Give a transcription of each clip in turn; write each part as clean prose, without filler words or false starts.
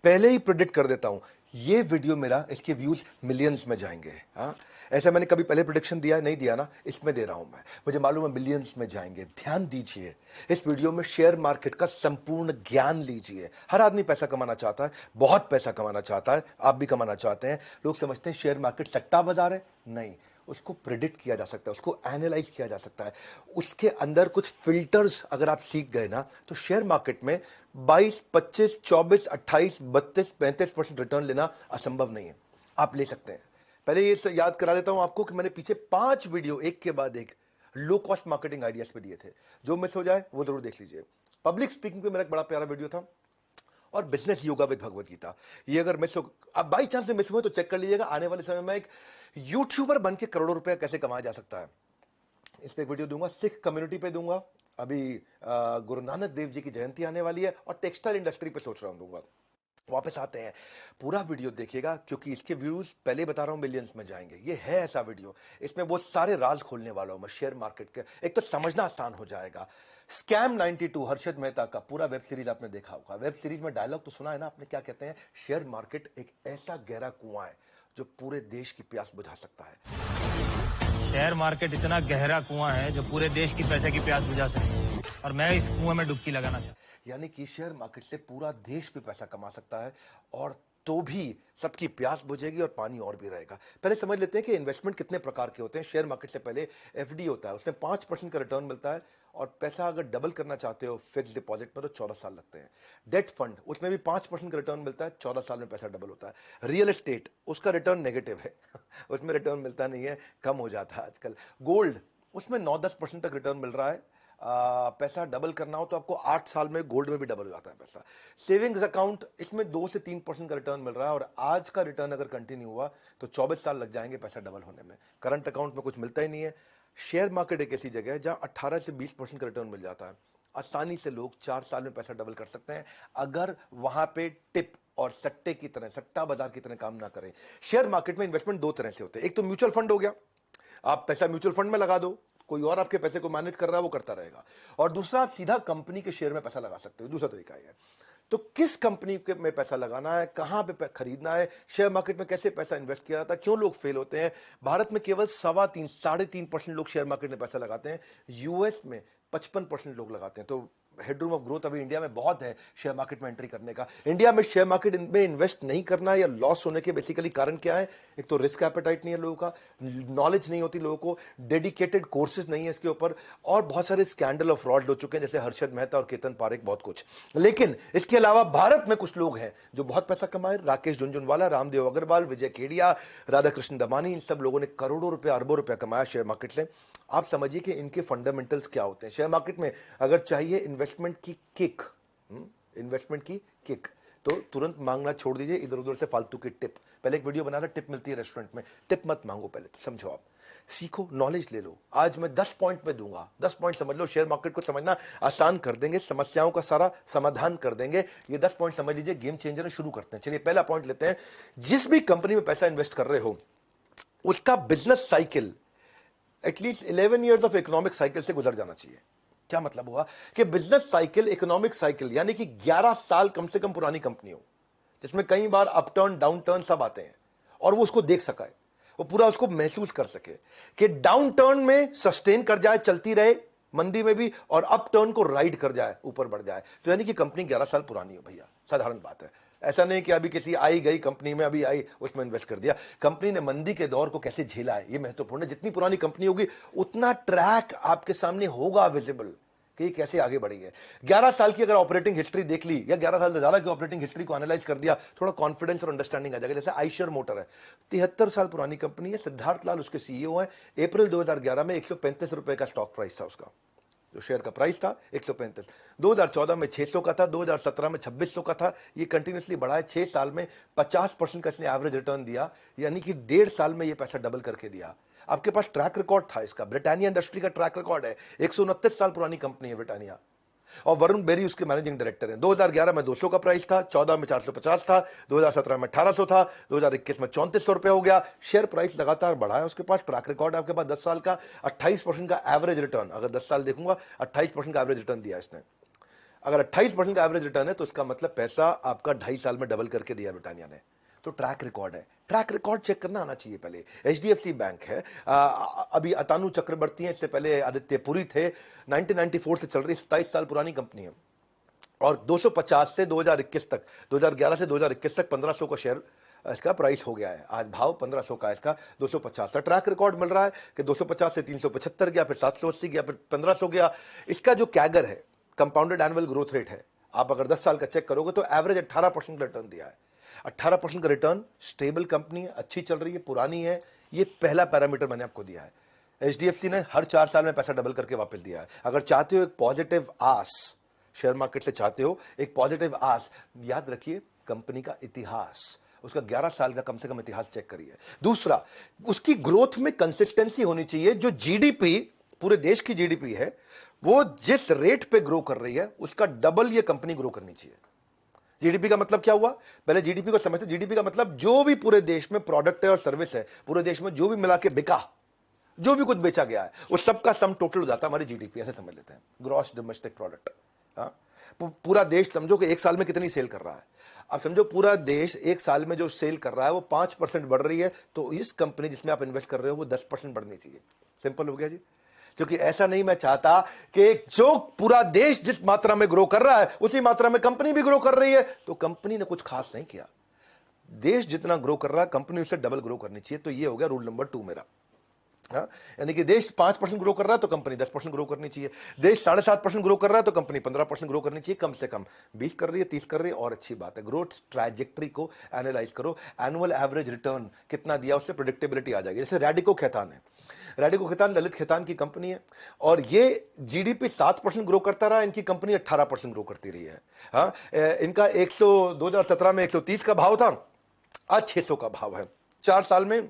पहले ही प्रेडिक्ट कर देता हूं, ये वीडियो मेरा, इसके व्यूज मिलियंस में जाएंगे। हाँ, ऐसा मैंने कभी पहले प्रेडिक्शन दिया नहीं दिया ना, इसमें दे रहा हूं मैं, मुझे मालूम है मिलियंस में जाएंगे। ध्यान दीजिए, इस वीडियो में शेयर मार्केट का संपूर्ण ज्ञान लीजिए। हर आदमी पैसा कमाना चाहता है, बहुत पैसा कमाना चाहता है, आप भी कमाना चाहते हैं। लोग समझते हैं शेयर मार्केट सट्टा बाजार है, नहीं, उसको प्रिडिक्ट किया जा सकता है, उसको एनालाइज किया जा सकता है। उसके अंदर कुछ फिल्टर्स अगर आप सीख गए ना, तो शेयर मार्केट में 22, 25, 24, 28, 32, 35% रिटर्न लेना असंभव नहीं है। आप ले सकते हैं। पहले ये याद करा देता हूं आपको कि मैंने पीछे 5 वीडियो एक के बाद एक लो कॉस्ट मार्केटिंग आइडियाज पे दिए थे। जो मिस हो जाए वो जरूर देख लीजिए। पब्लिक स्पीकिंग पे मेरा एक बड़ा प्यारा वीडियो था, और business yoga with Bhagavad Gita. ये अगर मिस हो, अब बाई चांस में मिस हुए तो चेक कर लीजिएगा। आने वाले समय में एक यूट्यूबर बन के करोड़ों रुपए कैसे कमाया जा सकता है, इस पे एक वीडियो दूंगा। सिख कम्युनिटी पे दूंगा। अभी गुरु नानक देव जी की जयंती आने वाली है, और टेक्सटाइल इंडस्ट्री पे सोच रहा हूं दूंगा। वापस आते हैं, पूरा वीडियो देखिएगा, क्योंकि इसके व्यूज पहले बता रहा हूं मिलियंस में जाएंगे। ये है ऐसा वीडियो, इसमें वो सारे राज खोलने वाला हूं मैं शेयर मार्केट के। एक तो समझना आसान हो जाएगा। स्कैम 92 हर्षद मेहता का पूरा वेब सीरीज आपने देखा होगा। वेब सीरीज में डायलॉग तो सुना है ना आपने, क्या कहते हैं? शेयर मार्केट एक ऐसा गहरा कुआं है जो पूरे देश की प्यास बुझा सकता है। शेयर मार्केट इतना गहरा कुआं है जो पूरे देश की पैसे की प्यास बुझा सकता है, और मैं इस कुएं में डुबकी लगाना चाहता हूं। यानी कि शेयर मार्केट से पूरा देश भी पैसा कमा सकता है, और तो भी सबकी प्यास बुझेगी और पानी और भी रहेगा। पहले समझ लेते हैं कि इन्वेस्टमेंट कितने प्रकार के होते हैं। शेयर मार्केट से पहले एफडी होता है, उसमें 5% का रिटर्न मिलता है, और पैसा अगर डबल करना चाहते हो फिक्स डिपॉजिट पर तो 14 साल लगते हैं। डेट फंड, उसमें भी 5% का रिटर्न मिलता है, 14 साल में पैसा डबल होता है। रियल एस्टेट, उसका रिटर्न नेगेटिव है उसमें रिटर्न मिलता नहीं है, कम हो जाता है आजकल। गोल्ड, उसमें 9-10% तक रिटर्न मिल रहा है। पैसा डबल करना हो तो आपको 8 साल में गोल्ड में भी डबल हो जाता है पैसा। सेविंग्स अकाउंट, इसमें 2 से 3% का रिटर्न मिल रहा है, और आज का रिटर्न अगर कंटिन्यू हुआ तो 24 साल लग जाएंगे पैसा डबल होने में। करंट अकाउंट में कुछ मिलता ही नहीं है। शेयर मार्केट एक ऐसी जगह है जहां 18 से 20% का रिटर्न मिल जाता है। आसानी से लोग 4 साल में पैसा डबल कर सकते हैं, अगर वहां पे टिप और सट्टे की तरह, सट्टा बाजार की तरह काम ना करें। शेयर मार्केट में इन्वेस्टमेंट 2 तरह से होते हैं। एक तो म्यूचुअल फंड हो गया, आप पैसा म्यूचुअल फंड में लगा दो, कोई और आपके पैसे को मैनेज कर रहा है, वो करता रहेगा। और दूसरा, आप सीधा कंपनी के शेयर में पैसा लगा सकते हो। दूसरा तरीका है। तो किस कंपनी के में पैसा लगाना है, कहां पे खरीदना है, शेयर मार्केट में कैसे पैसा इन्वेस्ट किया जाता है, क्यों लोग फेल होते हैं? भारत में केवल 3.25-3.5% लोग शेयर मार्केट में पैसा लगाते हैं। यूएस में 55% लोग लगाते हैं। तो हेडरूम ऑफ ग्रोथ अभी इंडिया में बहुत है शेयर मार्केट में एंट्री करने का। इंडिया में शेयर मार्केट में इन्वेस्ट नहीं करना या लॉस होने के बेसिकली कारण क्या है? एक तो रिस्क एपेटाइट नहीं है लोगों का, नॉलेज नहीं होती लोगों को, डेडिकेटेड कोर्सेज नहीं है इसके ऊपर, और बहुत सारे स्कैंडल और फ्रॉड हो चुके हैं, जैसे हर्षद मेहता और केतन पारेख, बहुत कुछ। लेकिन इसके अलावा भारत में कुछ लोग हैं जो बहुत पैसा कमाए। राकेश झुनझुनवाला, रामदेव अग्रवाल, विजय केडिया, राधाकृष्ण दमानी, इन सब लोगों ने करोड़ों रुपए, अरबों रुपया कमाया शेयर मार्केट से। आप समझिए कि इनके फंडामेंटल्स क्या होते हैं। शेयर मार्केट में अगर चाहिए इन्वेस्टमेंट की किक, इन्वेस्टमेंट की किक, तो तुरंत मांगना छोड़ दीजिए इधर उधर से फालतू की टिप। पहले एक वीडियो बना था, टिप मिलती है रेस्टोरेंट में, टिप मत मांगो, पहले तो समझो, आप सीखो, नॉलेज ले लो। आज मैं 10 पॉइंट पे दूंगा, 10 पॉइंट समझ लो, शेयर मार्केट को समझना आसान कर देंगे, समस्याओं का सारा समाधान कर देंगे। ये 10 पॉइंट समझ लीजिए, गेम चेंजर है। शुरू करते हैं। चलिए पहला पॉइंट लेते हैं। जिस भी कंपनी में पैसा इन्वेस्ट कर रहे हो, उसका business cycle at least 11 years of economic cycle से गुजर जाना चाहिए। क्या मतलब हुआ? कि बिजनेस साइकिल, इकोनॉमिक साइकिल, यानी कि 11 साल कम से कम पुरानी कंपनी हो, जिसमें कई बार अपटर्न डाउनटर्न सब आते हैं, और वो उसको देख सका है, वो पूरा उसको महसूस कर सके कि डाउनटर्न में सस्टेन कर जाए, चलती रहे मंदी में भी, और अपटर्न को राइड कर जाए, ऊपर बढ़ जाए। तो यानी कि कंपनी 11 साल पुरानी हो भैया, साधारण बात है। ऐसा नहीं कि अभी किसी आई गई कंपनी में अभी आई उसमें इन्वेस्ट कर दिया। कंपनी ने मंदी के दौर को कैसे झेला है, ये महत्वपूर्ण है। जितनी पुरानी कंपनी होगी उतना ट्रैक आपके सामने होगा विजिबल कि ये कैसे आगे बढ़ी है। 11 साल की अगर ऑपरेटिंग हिस्ट्री देख ली, या 11 साल से ज्यादा की ऑपरेटिंग हिस्ट्री को एनालाइज कर दिया, थोड़ा कॉन्फिडेंस और अंडरस्टैंडिंग आ जाएगा। जैसे आइशर मोटर है, 73 साल पुरानी कंपनी है, सिद्धार्थ लाल उसके सीईओ हैं। अप्रैल 2011 में 135 रुपए का स्टॉक प्राइस था उसका, जो शेयर का प्राइस था 135। 2014 में 600 का था, 2017 में 2600 का था। ये कंटिन्यूसली बढ़ा है। 6 साल में 50% का इसने एवरेज रिटर्न दिया, यानी कि 1.5 साल में ये पैसा डबल करके दिया। आपके पास ट्रैक रिकॉर्ड था इसका। ब्रिटानिया इंडस्ट्री का ट्रैक रिकॉर्ड है, 129 साल पुरानी कंपनी है ब्रिटानिया, और वरुण बेरी उसके मैनेजिंग डायरेक्टर हैं। 2011 में 200 का प्राइस था, 14 में 450 था, 2017 में 1800 था, 2021 में 3400 रुपए हो गया। शेयर प्राइस लगातार बढ़ा है। उसके पास ट्रैक रिकॉर्ड है आपके पास 10 साल का, 28% का एवरेज रिटर्न। अगर 10 साल देखूंगा, 28% का एवरेज रिटर्न दिया इसने। अगर 28% का एवरेज रिटर्न है तो इसका मतलब पैसा आपका 2.5 साल में डबल करके दिया ब्रिटानिया ने। तो ट्रैक रिकॉर्ड है, ट्रैक रिकॉर्ड चेक करना आना चाहिए। पहले एचडीएफसी बैंक है, अभी अतानु चक्रवर्ती है, इससे पहले आदित्य पुरी थे, 1994 से चल रही 27 साल पुरानी कंपनी है और 250 से 2021 तक, 2011 से 2021 तक 1500 का शेयर इसका प्राइस हो गया है। आज भाव 1500 का, इसका 250 का ट्रैक रिकॉर्ड मिल रहा है कि 250 से 375 गया, फिर 780 गया, फिर 1500 गया। इसका जो कैगर है, कंपाउंडेड एनुअल ग्रोथ रेट है, आप अगर 10 साल का चेक करोगे तो एवरेज 18% का रिटर्न दिया है। 18% का रिटर्न, स्टेबल कंपनी है, अच्छी चल रही है, पुरानी है, ये पहला पैरामीटर मैंने आपको दिया है। एचडीएफसी ने हर 4 साल में पैसा डबल करके वापस दिया है। अगर चाहते हो एक पॉजिटिव आस, शेयर मार्केट से चाहते हो एक पॉजिटिव आस, याद रखिए कंपनी का इतिहास, उसका 11 साल का कम से कम इतिहास चेक करिए। दूसरा, उसकी ग्रोथ में कंसिस्टेंसी होनी चाहिए। जो जीडीपी, पूरे देश की जीडीपी है, वो जिस रेट पे ग्रो कर रही है उसका डबल ये कंपनी ग्रो करनी चाहिए। जीडीपी का मतलब क्या हुआ, पहले जीडीपी को समझते। जीडीपी का मतलब जो भी पूरे देश में प्रोडक्ट है और सर्विस है, पूरे देश में जो भी मिला के बिका, जो भी कुछ बेचा गया है, उस सबका सम टोटल हो जाता है हमारी जीडीपी, ऐसे समझ लेते हैं, ग्रॉस डोमेस्टिक प्रोडक्ट। हाँ, पूरा देश समझो कि एक साल में कितनी सेल कर रहा है। अब समझो पूरा देश एक साल में जो सेल कर रहा है वो 5% बढ़ रही है, तो इस कंपनी जिसमें आप इन्वेस्ट कर रहे हो वो 10% बढ़नी चाहिए। सिंपल हो गया जी। क्योंकि ऐसा नहीं मैं चाहता कि जो पूरा देश जिस मात्रा में ग्रो कर रहा है उसी मात्रा में कंपनी भी ग्रो कर रही है, तो कंपनी ने कुछ खास नहीं किया। देश जितना ग्रो कर रहा है कंपनी उससे डबल ग्रो करनी चाहिए। तो ये हो गया रूल नंबर 2 मेरा। हाँ, यानी कि देश 5% ग्रो कर रहा है तो कंपनी 10% ग्रो करनी चाहिए। देश 7.5% ग्रो कर रहा है तो कंपनी 15% ग्रो करनी चाहिए। कम से कम 20 कर रही है, 30 कर रही है और अच्छी बात है। ग्रोथ ट्रैजेक्टरी को एनालाइज करो, एनुअल एवरेज रिटर्न कितना दिया, उससे प्रेडिक्टेबिलिटी आ जाएगी। जैसे रैडिको खैतान है, रैडिको खैतान ललित खैतान की कंपनी है और ये जीडीपी 7% ग्रो करता रहा, इनकी कंपनी 18% ग्रो करती रही है। हाँ, इनका 2017 में 130 का भाव था, आज 600 का भाव है। 4 साल में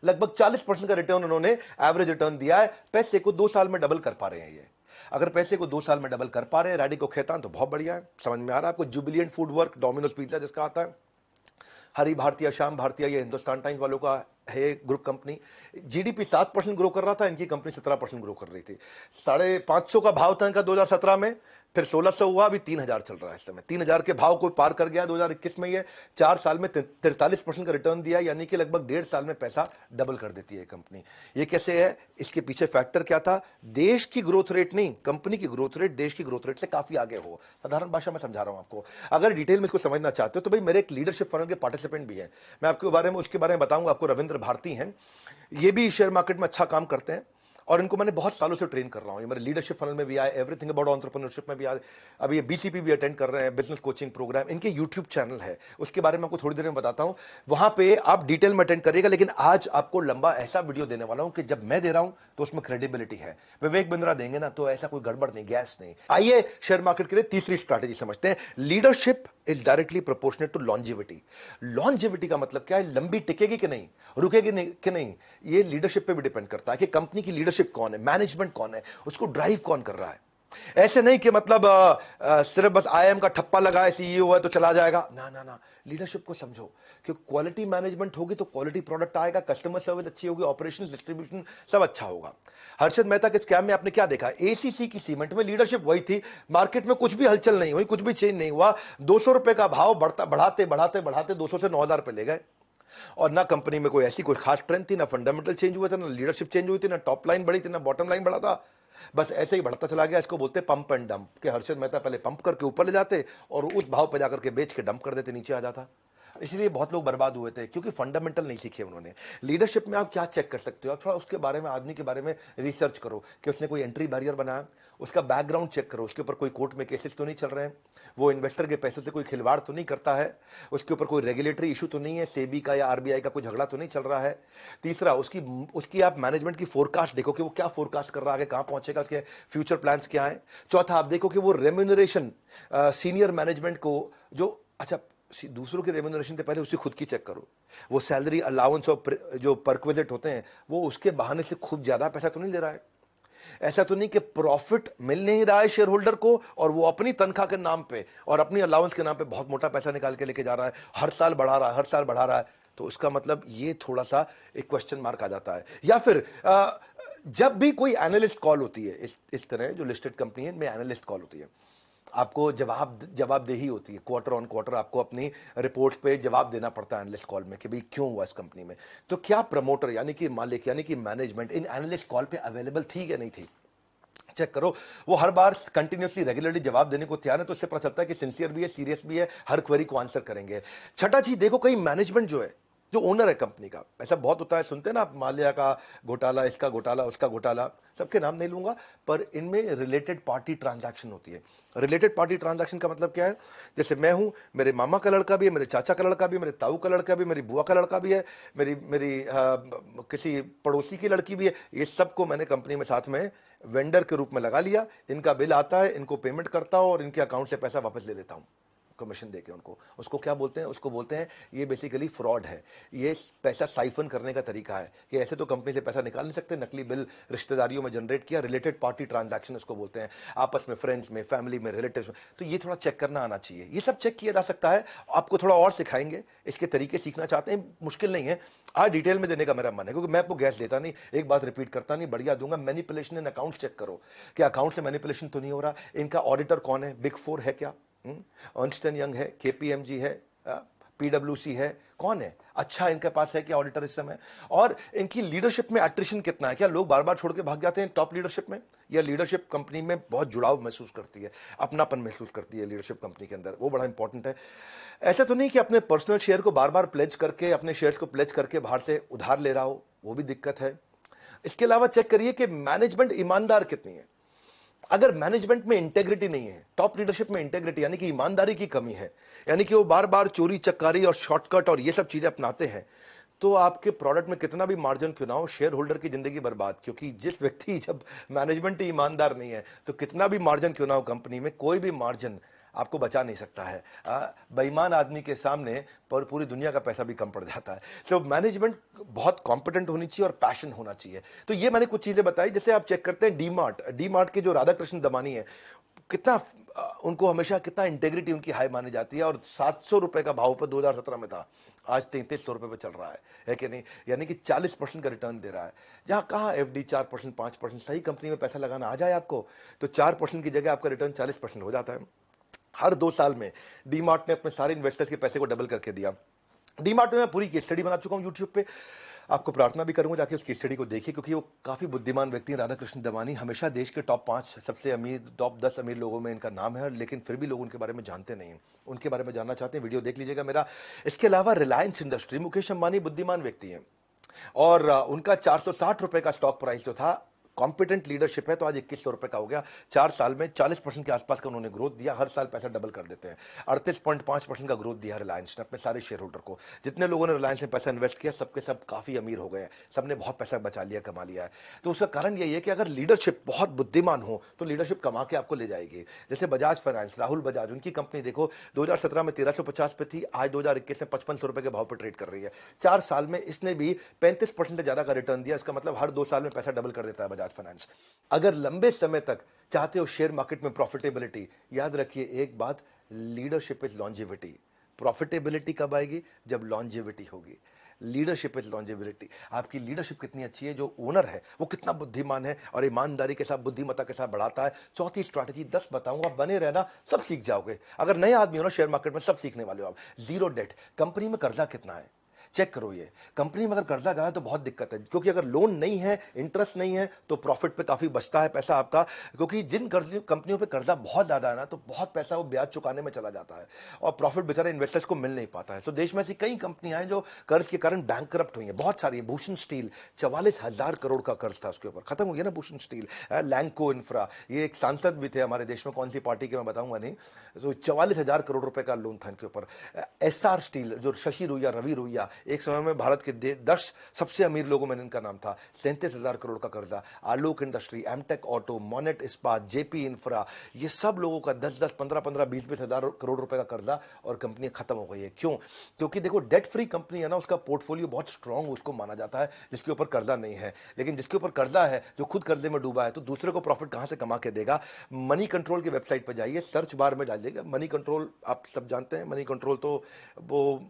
लगभग 40% का रिटर्न उन्होंने एवरेज रिटर्न दिया है। पैसे को 2 साल में डबल कर पा रहे हैं ये। अगर पैसे को 2 साल में डबल कर पा रहे हैं रैडिको खैतान, तो बहुत बढ़िया है। समझ में आ रहा है आपको। Jubilant food work, Domino's pizza जिसका आता है, हरी भारतीय, श्याम भारतीय, ये हिंदुस्तान टाइम्स वालों का है ग्रुप कंपनी। जीडीपी 7% ग्रो कर रहा था, इनकी कंपनी 17% ग्रो कर रही थी। 550 का भाव था इनका 2017 में, फिर 1600 हुआ, अभी 3000 चल रहा है इस समय। 3000 के भाव को पार कर गया 2021 में। ये 4 साल में 43% का रिटर्न दिया, यानी कि लगभग 1.5 साल में पैसा डबल कर देती है कंपनी। ये कैसे है, इसके पीछे फैक्टर क्या था? देश की ग्रोथ रेट नहीं, कंपनी की ग्रोथ रेट देश की ग्रोथ रेट से काफी आगे हो। साधारण भाषा में समझा रहा हूं आपको। अगर डिटेल में इसको समझना चाहते हो तो भाई मेरे एक लीडरशिप फनल के पार्टिसिपेंट भी हैं, मैं आपके बारे में उसके बारे में बताऊंगा आपको। रविंद्र भारती हैं, ये भी शेयर मार्केट में अच्छा काम करते हैं और इनको मैंने बहुत सालों से ट्रेन कर रहा हूं। ये मेरे लीडरशिप फनल में भी आए, एवरीथिंग अबाउट एंटरप्रेन्योरशिप में भी आए, अभी ये बीसीपी भी अटेंड कर रहे हैं, बिजनेस कोचिंग प्रोग्राम। इनके यूट्यूब चैनल है, उसके बारे में आपको थोड़ी देर में बताता हूं। वहां पे आप डिटेल में अटेंड करिएगा, लेकिन आज आपको लंबा ऐसा वीडियो देने वाला हूं कि जब मैं दे रहा हूं तो उसमें क्रेडिबिलिटी है। विवेक बिंद्रा देंगे ना तो ऐसा कोई गड़बड़ नहीं, गैस नहीं। आइए शेयर मार्केट के लिए तीसरी स्ट्रैटेजी समझते हैं। Leadership is directly proportionate to longevity. Longevity का मतलब क्या है? लंबी टिकेगी कि नहीं, रुकेगी नहीं कि नहीं, ये लीडरशिप पे भी डिपेंड करता है कि कंपनी की लीडरशिप कौन है, मैनेजमेंट कौन है, उसको ड्राइव कौन कर रहा है। ऐसे नहीं कि मतलब सिर्फ बस आईएम का ठप्पा लगाए, सीईओ है तो चला जाएगा। ना ना ना, लीडरशिप को समझो कि क्वालिटी मैनेजमेंट होगी तो क्वालिटी प्रोडक्ट आएगा, कस्टमर सर्विस अच्छी होगी, ऑपरेशन डिस्ट्रीब्यूशन सब अच्छा होगा। हर्षद मेहता के स्कैम में आपने क्या देखा? एसीसी की सीमेंट में लीडरशिप वही थी, मार्केट में कुछ भी हलचल नहीं हुई, कुछ भी चेंज नहीं हुआ। 200 रुपए का भाव बढ़ाते बढ़ाते बढ़ाते 200 से 9000 रुपए ले गए और ना कंपनी में कोई ऐसी कोई खास ट्रेंड थी, ना फंडामेंटल चेंज हुआ था, ना लीडरशिप चेंज हुई थी, ना टॉप लाइन बढ़ी थी, ना बॉटम लाइन बढ़ा था। बस ऐसे ही बढ़ता चला गया। इसको बोलते पंप एंड डंप, कि हर्षद मेहता पहले पंप करके ऊपर ले जाते और उस भाव पर जाकर के बेच के डंप कर देते, नीचे आ जाता। इसलिए बहुत लोग बर्बाद हुए थे, क्योंकि फंडामेंटल नहीं सीखे उन्होंने। लीडरशिप में आप क्या चेक कर सकते हो? आप थोड़ा उसके बारे में, आदमी के बारे में रिसर्च करो कि उसने कोई एंट्री बैरियर बनाया, उसका बैकग्राउंड चेक करो, उसके ऊपर कोई कोर्ट में केसेस तो नहीं चल रहे हैं, वो इन्वेस्टर के पैसों से कोई खिलवाड़ तो नहीं करता है, उसके ऊपर कोई रेगुलेटरी इशू तो नहीं है, सेबी का या आरबीआई का कोई झगड़ा तो नहीं चल रहा है। तीसरा, उसकी आप मैनेजमेंट की फोरकास्ट देखो कि वो क्या फोरकास्ट कर रहा है, कहां पहुंचेगा, उसके फ्यूचर प्लान्स क्या है। चौथा, आप देखो कि वो रेम्यूनरेशन सीनियर मैनेजमेंट को जो, अच्छा दूसरों के रेम्यूनरेशन से पहले उसकी खुद की चेक करो। वो सैलरी अलाउंस और जो परक्विजिट होते हैं वो उसके बहाने से खूब ज्यादा पैसा तो नहीं ले रहा है। ऐसा तो नहीं कि प्रॉफिट मिल नहीं रहा है शेयर होल्डर को और वो अपनी तनख्वाह के नाम पे और अपनी अलाउंस के नाम पे बहुत मोटा पैसा निकाल के लेके जा रहा है, हर साल बढ़ा रहा है, हर साल बढ़ा रहा है। तो उसका मतलब ये थोड़ा सा एक क्वेश्चन मार्क आ जाता है। या फिर जब भी कोई एनालिस्ट कॉल होती है, इस तरह जो लिस्टेड कंपनी है इनमें एनालिस्ट कॉल होती है, आपको जवाबदेही होती है, क्वार्टर ऑन क्वार्टर आपको अपनी रिपोर्ट पे जवाब देना पड़ता है एनालिस्ट कॉल में कि भाई क्यों हुआ इस कंपनी में। तो क्या प्रमोटर यानी कि मालिक यानी कि मैनेजमेंट इन एनालिस्ट कॉल पे अवेलेबल थी या नहीं थी, चेक करो। वो हर बार कंटिन्यूसली रेगुलरली जवाब देने को तैयार है, तो इससे पता चलता है कि सिंसियर भी है, सीरियस भी है, हर क्वेरी को आंसर करेंगे। छठा चीज देखो, कई मैनेजमेंट जो है, जो ओनर है कंपनी का, ऐसा बहुत होता है, सुनते हैं ना आप, माल्या का घोटाला, इसका घोटाला, उसका घोटाला, सबके नाम नहीं लूंगा, पर इनमें रिलेटेड पार्टी ट्रांजैक्शन होती है। रिलेटेड पार्टी ट्रांजैक्शन का मतलब क्या है? जैसे मैं हूं, मेरे मामा का लड़का भी है, मेरे चाचा का लड़का भी है, मेरे ताऊ का लड़का भी, मेरी बुआ का लड़का भी है, मेरी मेरी किसी पड़ोसी की लड़की भी है, ये सबको मैंने कंपनी में साथ में वेंडर के रूप में लगा लिया। इनका बिल आता है, इनको पेमेंट करता हूं और इनके अकाउंट से पैसा वापस ले लेता हूं कमीशन देके उनको। उसको क्या बोलते हैं? उसको बोलते हैं, ये बेसिकली फ्रॉड है। ये पैसा साइफन करने का तरीका है कि ऐसे तो कंपनी से पैसा निकाल नहीं सकते, नकली बिल रिश्तेदारियों में जनरेट किया, रिलेटेड पार्टी ट्रांजैक्शन इसको बोलते हैं, आपस में, फ्रेंड्स में, फैमिली में, रिलेटिव्स में। तो ये थोड़ा चेक करना आना चाहिए, ये सब चेक किया जा सकता है। आपको थोड़ा और सिखाएंगे, इसके तरीके सीखना चाहते हैं, मुश्किल नहीं है। आज डिटेल में देने का मेरा मन है, क्योंकि मैं आपको गैस देता नहीं, एक बात रिपीट करता नहीं, बढ़िया दूंगा। मैनिपुलेशन इन अकाउंट चेक करो कि अकाउंट से मैनिपुलेशन तो नहीं हो रहा। इनका ऑडिटर कौन है? बिग फोर है क्या? अर्नस्ट एंड यंग है, केपीएमजी है, पीडब्ल्यूसी है, कौन है? अच्छा इनके पास है क्या ऑडिटर इस समय? और इनकी लीडरशिप में एट्रिशन कितना है? क्या लोग बार बार छोड़ के भाग जाते हैं टॉप लीडरशिप में, या लीडरशिप कंपनी में बहुत जुड़ाव महसूस करती है, अपनापन महसूस करती है लीडरशिप कंपनी के अंदर? वो बड़ा इंपॉर्टेंट है। ऐसा तो नहीं कि अपने पर्सनल शेयर को बार बार प्लेज करके, अपने शेयर्स को प्लेज करके बाहर से उधार ले रहा हो, वो भी दिक्कत है। इसके अलावा चेक करिए कि मैनेजमेंट ईमानदार कितनी है। अगर मैनेजमेंट में इंटेग्रिटी नहीं है, टॉप लीडरशिप में इंटेग्रिटी यानी कि ईमानदारी की कमी है, यानी कि वो बार बार चोरी चकारी और शॉर्टकट और ये सब चीजें अपनाते हैं, तो आपके प्रोडक्ट में कितना भी मार्जिन क्यों ना हो, शेयर होल्डर की जिंदगी बर्बाद। क्योंकि जिस व्यक्ति, जब मैनेजमेंट ही ईमानदार नहीं है, तो कितना भी मार्जिन क्यों ना हो कंपनी में, कोई भी मार्जिन आपको बचा नहीं सकता है। बेईमान आदमी के सामने पर पूरी दुनिया का पैसा भी कम पड़ जाता है। तो मैनेजमेंट बहुत कॉम्पिटेंट होनी चाहिए और पैशन होना चाहिए। तो ये मैंने कुछ चीजें बताई। जैसे आप चेक करते हैं डी मार्ट के जो राधा कृष्ण दमानी है, कितना उनको हमेशा कितना इंटेग्रिटी उनकी हाई मानी जाती है, और 700 रुपए का भाव पर 2017 में था, आज 3300 रुपए पे चल रहा है कि नहीं? यानी कि 40% का रिटर्न दे रहा है। जहां कहा एफडी 4% 5%, सही कंपनी में पैसा लगाना आ जाए आपको, तो 4% की जगह आपका रिटर्न 40% हो जाता है। हर 2 साल में डीमार्ट ने अपने सारे इन्वेस्टर्स के पैसे को डबल करके दिया। डीमार्ट में मैं पूरी केस स्टडी बना चुका हूं यूट्यूब पे, आपको प्रार्थना भी करूंगा जाके उस केस स्टडी को देखिए, क्योंकि वो काफी बुद्धिमान व्यक्ति हैं। राधा कृष्ण दमानी हमेशा देश के टॉप 5 सबसे अमीर, टॉप 10 अमीर लोगों में इनका नाम है, लेकिन फिर भी लोग उनके बारे में जानते नहीं हैं। उनके बारे में जानना चाहते हैं, वीडियो देख लीजिएगा मेरा। इसके अलावा रिलायंस इंडस्ट्री, मुकेश अंबानी बुद्धिमान व्यक्ति हैं, और उनका 460 रुपए का स्टॉक प्राइस जो था, कॉम्पिटेंट लीडरशिप है, तो आज 2100 रुपए का हो गया। 4 साल में 40% के आसपास का उन्होंने ग्रोथ दिया, हर साल पैसा डबल कर देते हैं। 38.5% का ग्रोथ दिया रिलायंस ने अपने सारे शेयर होल्डर को। जितने लोगों ने रिलायंस में पैसा इन्वेस्ट किया, सबके सब काफी अमीर हो गए हैं, सबने बहुत पैसा बचा लिया, कमा लिया है। तो उसका कारण यही है कि अगर लीडरशिप बहुत बुद्धिमान हो, तो लीडरशिप कमा के आपको ले जाएगी। जैसे बजाज फाइनेंस, राहुल बजाज, उनकी कंपनी देखो, 2017 में 1350 पे थी, आज 2021 में 5500 रुपए के भाव पर ट्रेड कर रही है। 4 साल में इसने भी 35% से ज्यादा का रिटर्न दिया। इसका मतलब हर 2 साल में पैसा डबल कर देता है बजाज फाइनेंस। अगर लंबे समय तक चाहते हो शेयर मार्केट में प्रॉफिटेबिलिटी, याद रखिए एक बात, लीडरशिप इज लॉन्जेविटी। प्रॉफिटेबिलिटी कब आएगी? जब लॉन्जेविटी होगी। Leadership is longevity. आपकी लीडरशिप कितनी अच्छी है, जो ओनर है वो कितना बुद्धिमान है और ईमानदारी के साथ, बुद्धिमत्ता के साथ बढ़ाता है। चौथी स्ट्रैटेजी 10 बताऊंगा, बने रहना, सब सीख जाओगे। अगर नए आदमी हो ना शेयर मार्केट में, सब सीखने वाले हो आप। Zero date. कंपनी में कर्जा कितना है चेक करो। ये कंपनी में अगर कर्जा ज्यादा है तो बहुत दिक्कत है, क्योंकि अगर लोन नहीं है, इंटरेस्ट नहीं है, तो प्रॉफिट पे काफी बचता है पैसा आपका। क्योंकि जिन कंपनियों पे कर्जा बहुत ज्यादा है ना, तो बहुत पैसा वो ब्याज चुकाने में चला जाता है, और प्रॉफिट बेचारे इन्वेस्टर्स को मिल नहीं पाता है। तो देश में ऐसी कई कंपनियां हैं जो कर्ज के कारण बैंकरप्ट हुई हैं, बहुत सारी है। भूषण स्टील, 44,000 करोड़ का कर्ज था उसके ऊपर, खत्म हो गया ना भूषण स्टील। लैंको इंफ्रा, ये एक सांसद भी थे हमारे देश में, कौन सी पार्टी के मैं बताऊंगा नहीं, तो 44,000 करोड़ रुपए का लोन था इनके ऊपर। एसआर स्टील, जो शशि रुइया, रवि रुइया, एक समय में भारत के 10 सबसे अमीर लोगों में इनका नाम था, 37,000 करोड़ का कर्जा। आलोक इंडस्ट्री, एमटेक ऑटो, मोनेट इस्पात, जेपी इंफ्रा, ये सब लोगों का 10-10, 15-15, 20-20 हजार करोड़ रुपए का कर्जा, और कंपनी खत्म हो गई है। क्यों? क्योंकि देखो, डेट फ्री कंपनी है ना, उसका पोर्टफोलियो बहुत स्ट्रांग उसको माना जाता है, जिसके ऊपर कर्जा नहीं है। लेकिन जिसके ऊपर कर्जा है, जो खुद कर्जे में डूबा है, तो दूसरे को प्रॉफिट कहां से कमा के देगा? मनी कंट्रोल की वेबसाइट पर जाइए, सर्च बार में डालिएगा मनी कंट्रोल। आप सब जानते हैं मनी कंट्रोल तो वो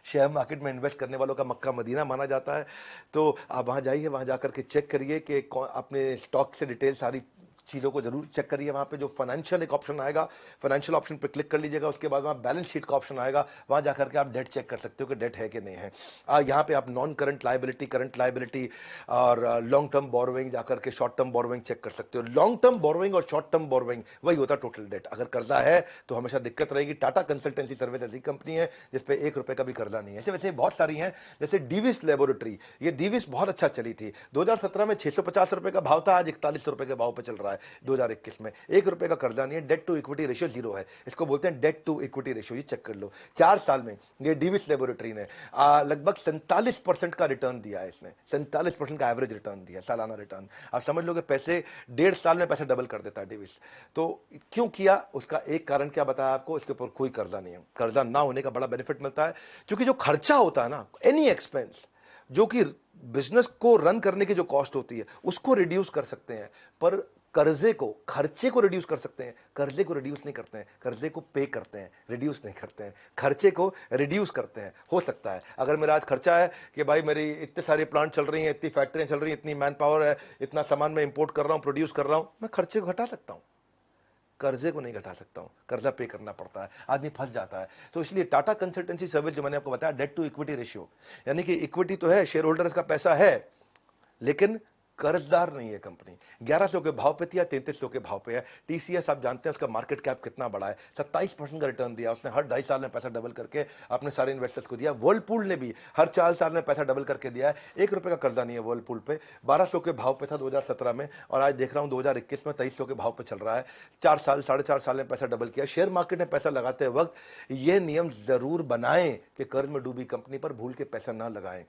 शेयर मार्केट में इन्वेस्ट करने वालों का मक्का मदीना माना जाता है। तो आप वहां जाइए, वहां जाकर के चेक करिए कि अपने स्टॉक से डिटेल सारी चीज़ों को जरूर चेक करिए। वहाँ पे जो फाइनेंशियल एक ऑप्शन आएगा, फाइनेंशियल ऑप्शन पे क्लिक कर लीजिएगा। उसके बाद वहाँ बैलेंस शीट का ऑप्शन आएगा, वहाँ जाकर के आप डेट चेक कर सकते हो कि डेट है कि नहीं है। यहाँ पे आप non current liability, current liability और लॉन्ग टर्म बोरोइंग जाकर के शॉर्ट टर्म बोरोइंग चेक कर सकते हो। लॉन्ग टर्म बोरोइंग और शॉर्ट टर्म बोरोइंग वही होता है टोटल डेट। अगर कर्जा है तो हमेशा दिक्कत रहेगी। टाटा कंसल्टेंसी सर्विस ऐसी कंपनी है जिसपे 1 रुपए का भी कर्जा नहीं है। ऐसे वैसे बहुत सारी हैं, जैसे डीविस लेबोरेटरी। ये डीविस बहुत अच्छा चली थी। 2017 में 650 रुपए का भाव था, आज 41 रुपए के भाव पे चल रहा है 2021 में। 1 रुपए का कर्जा नहीं है, डेट टू इक्विटी रेशियो 0 है। इसको बोलते हैं डेट टू इक्विटी रेशियो। ये चेक कर लो। 4 साल में ये डीविस लेबोरेटरी ने लगभग 47% का रिटर्न दिया है। इसने 47% का एवरेज रिटर्न दिया, सालाना रिटर्न। आप समझ लो कि पैसे 1.5 साल में पैसे डबल कर देता है डीविस। तो क्यों किया, उसका एक कारण क्या बताया आपको, इसके ऊपर कोई कर्जा नहीं है। कर्जा ना होने का बड़ा बेनिफिट मिलता है, क्योंकि जो खर्चा होता है ना, एनी एक्सपेंस जो कि बिजनेस को रन करने की जो कॉस्ट होती है उसको रिड्यूस कर सकते हैं, पर कर्जे को, खर्चे को रिड्यूस कर सकते हैं। कर्जे को रिड्यूस नहीं करते हैं, कर्जे को पे करते हैं, रिड्यूस नहीं करते हैं। खर्चे को रिड्यूस करते हैं। हो सकता है अगर मेरा आज खर्चा है कि भाई मेरी इतने सारे प्लांट चल रही हैं, इतनी फैक्ट्रियां चल रही हैं, इतनी मैन पावर है, इतना सामान मैं इंपोर्ट कर रहा हूं, प्रोड्यूस कर रहा हूं, मैं खर्चे को घटा सकता हूं, कर्जे को नहीं घटा सकता हूं। कर्जा पे करना पड़ता है, आदमी फंस जाता है। तो इसलिए टाटा कंसल्टेंसी सर्विस जो मैंने आपको बताया, डेट टू इक्विटी रेशियो, यानी कि इक्विटी तो है, शेयर होल्डर्स का पैसा है, लेकिन कर्जदार नहीं है कंपनी। 1100 के भाव पे थी या 3300 के भाव पे है। टीसीएस आप जानते हैं उसका मार्केट कैप कितना बड़ा है, 27% का रिटर्न दिया उसने। हर 2.5 साल में पैसा डबल करके अपने सारे इन्वेस्टर्स को दिया। वर्लपूल ने भी हर 4 साल में पैसा डबल करके दिया है। 1 रुपए का कर्जा नहीं है वर्लपूल पे। 1200 के भाव पे था 2017 में, और आज देख रहा हूं 2021 में 2300 के भाव पे चल रहा है। 4 साल, 4.5 साल में पैसा डबल किया। शेयर मार्केट में पैसा लगाते वक्त यह नियम जरूर बनाएं कि कर्ज में डूबी कंपनी पर भूल के पैसा ना लगाएं।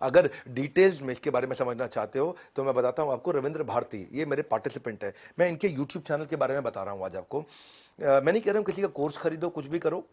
अगर डिटेल्स में इसके बारे में समझना चाहते हो तो मैं बताता हूं आपको। रविंद्र भारती ये मेरे पार्टिसिपेंट है, मैं इनके यूट्यूब चैनल के बारे में बता रहा हूं आज आपको। मैं नहीं कह रहा हूं किसी का कोर्स खरीदो, कुछ भी करो।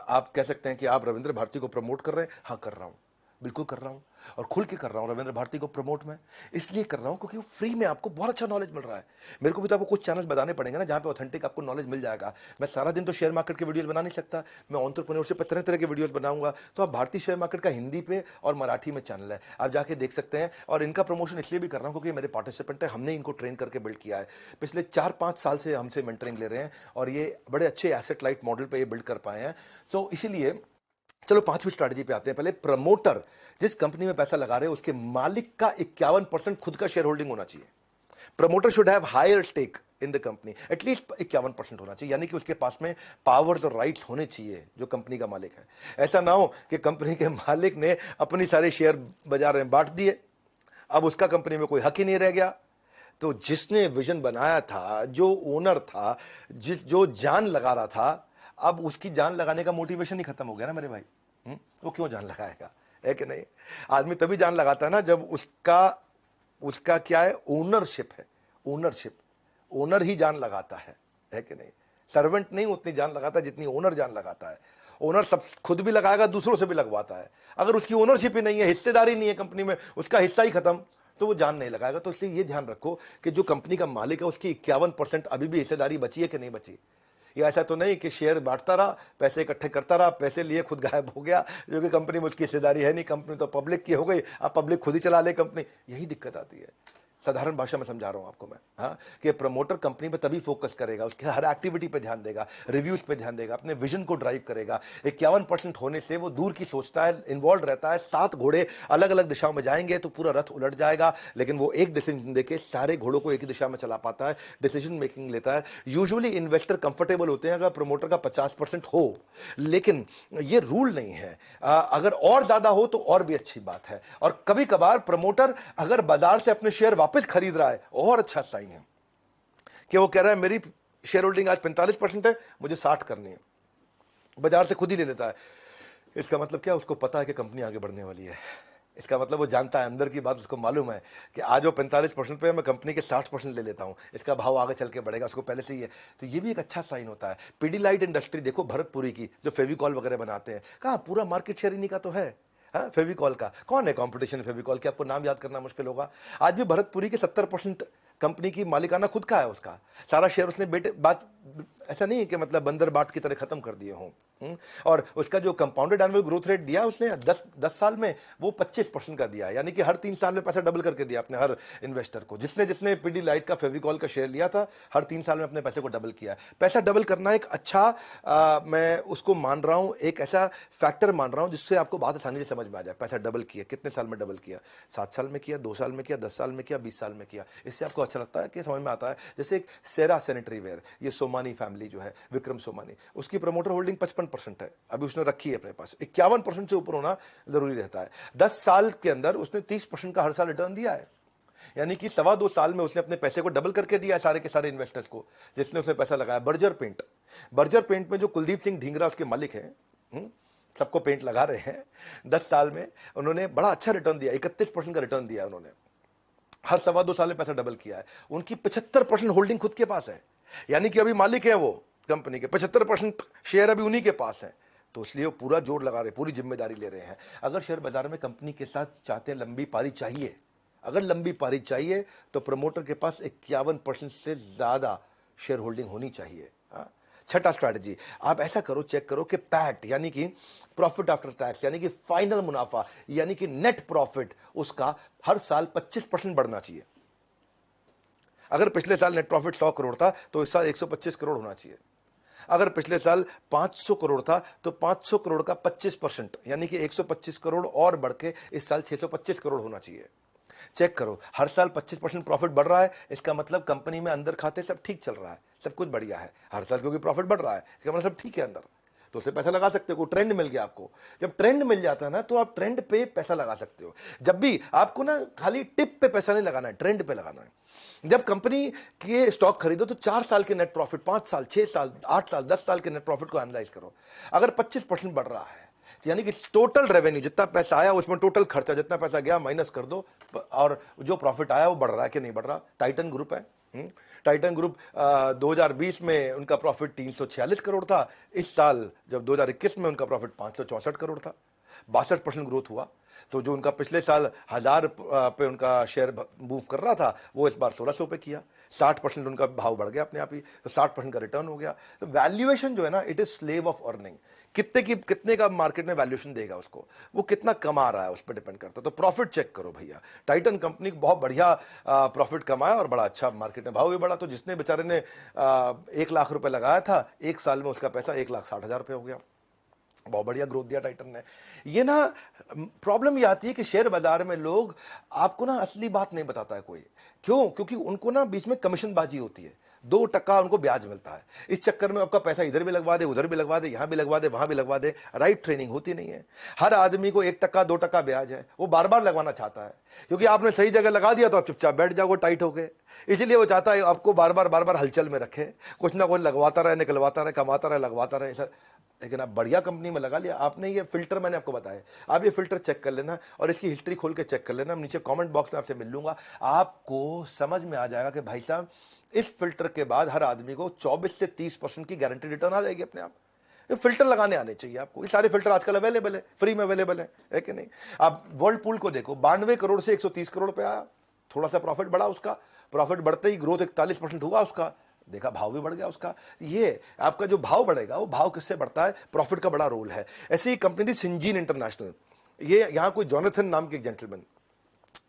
आप कह सकते हैं कि आप रविंद्र भारती को प्रमोट कर रहे हैं। हाँ, कर रहा हूं, बिल्कुल कर रहा हूं, और खुल के कर रहा हूं। रविंद्र भारती को प्रमोट मैं इसलिए कर रहा हूं क्योंकि वो फ्री में आपको बहुत अच्छा नॉलेज मिल रहा है। मेरे को भी तो आपको कुछ चैनल्स बताने पड़ेंगे ना जहां पे ऑथेंटिक आपको नॉलेज मिल जाएगा। मैं सारा दिन तो शेयर मार्केट के वीडियोस बना नहीं सकता, मैं एंटरप्रेन्योरशिप पे तरह तरह के वीडियोस बनाऊंगा। तो आप भारतीय शेयर मार्केट का हिंदी पे और मराठी में चैनल है, आप जाके देख सकते हैं। और इनका प्रमोशन इसलिए भी कर रहा हूं क्योंकि मेरे पार्टिसिपेंट है, हमने इनको ट्रेन करके बिल्ड किया है। पिछले 4-5 साल से हमसे मेंटरिंग ले रहे हैं और ये बड़े अच्छे एसेट लाइट मॉडल पे ये बिल्ड कर पाए हैं। सो इसीलिए चलो 5वीं स्ट्रैटेजी पे आते हैं। पहले प्रमोटर जिस कंपनी में पैसा लगा रहे हैं उसके मालिक का 51% खुद का शेयर होल्डिंग होना चाहिए। Promoter should have higher stake in the company, at least 51% होना चाहिए, यानी कि उसके पास में पावर्स और राइट्स होने चाहिए जो कंपनी का मालिक है। ऐसा ना हो कि कंपनी के मालिक ने अपनी सारे शेयर बाजार में बांट दिए, अब उसका कंपनी में कोई हक ही नहीं रह गया। तो जिसने विजन बनाया था, जो ओनर था, जो जान लगा रहा था, अब उसकी जान लगाने का मोटिवेशन ही खत्म हो गया ना मेरे भाई। वो क्यों जान लगाएगा, है कि नहीं? आदमी तभी जान लगाता है ना जब उसका क्या है, ओनरशिप है। ओनरशिप, ओनर ही जान लगाता है कि नहीं? सर्वेंट नहीं उतनी जान लगाता जितनी ओनर जान लगाता है। ओनर सब खुद भी लगाएगा, दूसरों से भी लगवाता है। अगर उसकी ओनरशिप ही नहीं है, हिस्सेदारी नहीं है कंपनी में, उसका हिस्सा ही खत्म, तो वो जान नहीं लगाएगा। तो इसलिए ये ध्यान रखो कि जो कंपनी का मालिक है उसकी 51% अभी भी हिस्सेदारी बची है कि नहीं बची। ये ऐसा तो नहीं कि शेयर बांटता रहा, पैसे इकट्ठे करता रहा, पैसे लिए खुद गायब हो गया, जो कि कंपनी में उसकी हिस्सेदारी है नहीं। कंपनी तो पब्लिक की हो गई, अब पब्लिक खुद ही चला ले कंपनी। यही दिक्कत आती है। साधारण भाषा में समझा रहा हूं आपको मैं, हाँ, कि प्रमोटर कंपनी पे तभी फोकस करेगा, उसके हर एक्टिविटी पे ध्यान देगा, रिव्यूज पे ध्यान देगा, अपने विजन को ड्राइव करेगा। 51% होने से वो दूर की सोचता है, इन्वॉल्व रहता है। 7 घोड़े अलग अलग दिशाओं में जाएंगे तो पूरा रथ उलट जाएगा, लेकिन वो एक डिसीजन देके सारे घोड़ों को एक ही दिशा में चला पाता है, डिसीजन मेकिंग लेता है। यूजुअली इन्वेस्टर कंफर्टेबल होते हैं अगर प्रमोटर का 50% हो, लेकिन ये रूल नहीं है। अगर और ज्यादा हो तो और भी अच्छी बात है। और कभी कभार प्रमोटर अगर बाजार से अपने शेयर वापस खरीद रहा है, और अच्छा साइन है कि वो कह रहा है मेरी शेयर होल्डिंग आज 45% है, मुझे 60 करनी है, बाजार से खुद ही ले लेता है। इसका मतलब क्या, उसको पता है कि कंपनी आगे बढ़ने वाली है। इसका मतलब वो जानता है, अंदर की बात उसको मालूम है कि आज वो 45% पे है, मैं कंपनी के 60% ले लेता हूं, इसका भाव आगे चल के बढ़ेगा, उसको पहले से ही है। तो ये भी एक अच्छा साइन होता है। पीडीलाइट इंडस्ट्री देखो, भरतपुरी की, जो फेविकॉल वगैरह बनाते हैं, कहा पूरा मार्केट शेयर इन्हीं का तो है। हाँ, फेविकॉल का कौन है कंपटीशन? फेविकॉल के आपको नाम याद करना मुश्किल होगा। आज भी भरतपुरी के 70% कंपनी की मालिकाना खुद का है, उसका सारा शेयर उसने बेटे बात, ऐसा नहीं है कि मतलब बंदर बाट की तरह खत्म कर दिए हों। और उसका जो कंपाउंडेड एनुअल ग्रोथ रेट दिया उसने 10 साल में, वो 25% का दिया, यानी कि हर 3 साल में पैसा डबल करके दिया अपने हर इन्वेस्टर को। जिसने जिसने पीडीलाइट का फेविकॉल का शेयर लिया था, हर 3 साल में अपने पैसे को डबल किया। पैसा डबल करना एक अच्छा मैं उसको मान रहा हूं, एक ऐसा फैक्टर मान रहा हूं जिससे आपको बात आसानी से समझ में आ जाए। पैसा डबल किया, कितने साल में डबल किया? 7 साल में किया, 2 साल में किया, 10 साल में किया, 20 साल में किया। इससे आपको अच्छा लगता है कि समझ में आता है। जैसे एक सेरा सैनिटरी वेयर, ये सोमानी फैमिली जो है, विक्रम सोमानी, उसकी प्रमोटर होल्डिंग 55% है, अभी उसने रखी है अपने पास। 51% से ऊपर होना जरूरी रहता है। 10 साल के अंदर उसने 30% का हर साल रिटर्न दिया है, यानी कि 2.25 साल में उसने अपने पैसे को डबल करके दिया सारे के सारे इन्वेस्टर्स को जिसने उसने पैसा लगाया। बर्जर पेंट में जो कुलदीप सिंह ढींगरा उसके मालिक हैं, सबको पेंट लगा रहे हैं, 10 साल में उन्होंने बड़ा अच्छा रिटर्न दिया, 31% का रिटर्न दिया उन्होंने। हर 2.25 साल में पैसा डबल किया है। उनकी 75% होल्डिंग खुद के पास है, यानी कि अभी मालिक है वो कंपनी के, 75% शेयर अभी उन्हीं के पास है। तो इसलिए वो पूरा जोर लगा रहे, पूरी जिम्मेदारी ले रहे हैं। अगर शेयर बाजार में कंपनी के साथ चाहते हैं लंबी पारी चाहिए, अगर लंबी पारी चाहिए तो प्रमोटर के पास 51% से ज्यादा शेयर होल्डिंग होनी चाहिए। छठा स्ट्रैटेजी, आप ऐसा करो, चेक करो कि पैट यानी कि प्रॉफिट आफ्टर टैक्स, यानी कि फाइनल मुनाफा, यानी कि नेट प्रॉफिट, उसका हर साल 25% बढ़ना चाहिए। अगर पिछले साल नेट प्रॉफिट 100 करोड़ था तो इस साल 125 करोड़ होना चाहिए। अगर पिछले साल 500 करोड़ था तो 500 करोड़ का 25%, यानी कि 125 करोड़ और बढ़ के इस साल 625 करोड़ होना चाहिए। चेक करो, हर साल 25% प्रॉफिट बढ़ रहा है, इसका मतलब कंपनी में अंदर खाते सब ठीक चल रहा है, सब कुछ बढ़िया है। हर साल क्योंकि प्रॉफिट बढ़ रहा है, इसका मतलब सब ठीक है अंदर, तो उसे पैसा लगा सकते हो। ट्रेंड मिल गया आपको, जब ट्रेंड मिल जाता है ना तो आप ट्रेंड पे पैसा लगा सकते हो। जब भी आपको ना खाली टिप पे पैसा नहीं लगाना है, ट्रेंड पे लगाना है। जब कंपनी के स्टॉक खरीदो तो 4 साल के नेट प्रॉफिट, 5 साल, 6 साल, 8 साल, 10 साल के नेट प्रॉफिट को एनालाइज करो। अगर 25% बढ़ रहा है, यानी कि टोटल रेवेन्यू जितना पैसा आया उसमें टोटल खर्चा जितना पैसा गया माइनस कर दो, और जो प्रॉफिट आया वो बढ़ रहा है कि नहीं बढ़ रहा। टाइटन ग्रुप है, टाइटन ग्रुप 2020 में उनका प्रॉफिट 346 करोड़ था। इस साल जब 2021 में उनका प्रॉफिट 564 करोड़ था, 62% ग्रोथ हुआ। तो जो उनका पिछले साल 1000 पे उनका शेयर मूव कर रहा था, वो इस बार 1600 पे किया। 60% उनका भाव बढ़ गया अपने आप ही, तो 60% का रिटर्न हो गया। तो वैल्यूएशन जो है ना, it is slave of earning. कितने का मार्केट में वैल्यूएशन देगा उसको, वो कितना कमा रहा है उस पर डिपेंड करता है। तो प्रॉफिट चेक करो भैया। टाइटन कंपनी बहुत बढ़िया प्रॉफिट कमाया और बड़ा अच्छा मार्केट में भाव भी बढ़ा। तो जिसने बेचारे ने 1 लाख रुपए लगाया था, 1 साल में उसका पैसा 1,60,000 रुपये हो गया। बहुत बढ़िया ग्रोथ दिया टाइटन ने। ये ना प्रॉब्लम ये आती है कि शेयर बाजार में लोग आपको ना असली बात नहीं बताता है कोई। क्यों? क्योंकि उनको ना बीच में कमीशन बाजी होती है, 2% उनको ब्याज मिलता है। इस चक्कर में आपका पैसा इधर भी लगवा दे, उधर भी लगवा दे, यहां भी लगवा दे, वहां भी लगवा दे। राइट ट्रेनिंग होती नहीं है। हर आदमी को 1%, 2% ब्याज है, वो बार बार लगवाना चाहता है, क्योंकि आपने सही जगह लगा दिया तो आप चुपचाप बैठ जाओगे टाइट होके। इसलिए वो चाहता है आपको बार बार हलचल में रखे, कुछ ना कुछ लगवाता रहे, निकलवाता रहे, कमाता रहे, लगवाता रहे सर। लेकिन आप बढ़िया कंपनी में लगा लिया आपने। ये फिल्टर मैंने आपको बताया, आप ये फिल्टर चेक कर लेना और इसकी हिस्ट्री खोल के चेक कर लेना। नीचे कमेंट बॉक्स में आपसे मिल लूंगा, आपको समझ में आ जाएगा कि भाई साहब इस फिल्टर के बाद हर आदमी को 24 से 30% की गारंटी रिटर्न आ जाएगी अपने आप। ये फिल्टर लगाने आने चाहिए आपको। ये सारे फिल्टर आजकल अवेलेबल है, फ्री में अवेलेबल है कि नहीं। आप वर्ल्ड पूल को देखो, 92 करोड़ से 130 करोड़ पे आया, थोड़ा सा प्रॉफिट बढ़ा उसका, प्रॉफिट बढ़ते ही ग्रोथ 41% हुआ उसका, देखा भाव भी बढ़ गया उसका। ये आपका जो भाव बढ़ेगा वो भाव किससे बढ़ता है? प्रॉफिट का बड़ा रोल है। ऐसी ही कंपनी थी सिंजीन इंटरनेशनल, ये यहां कोई जॉनथन नाम के एक जेंटलमैन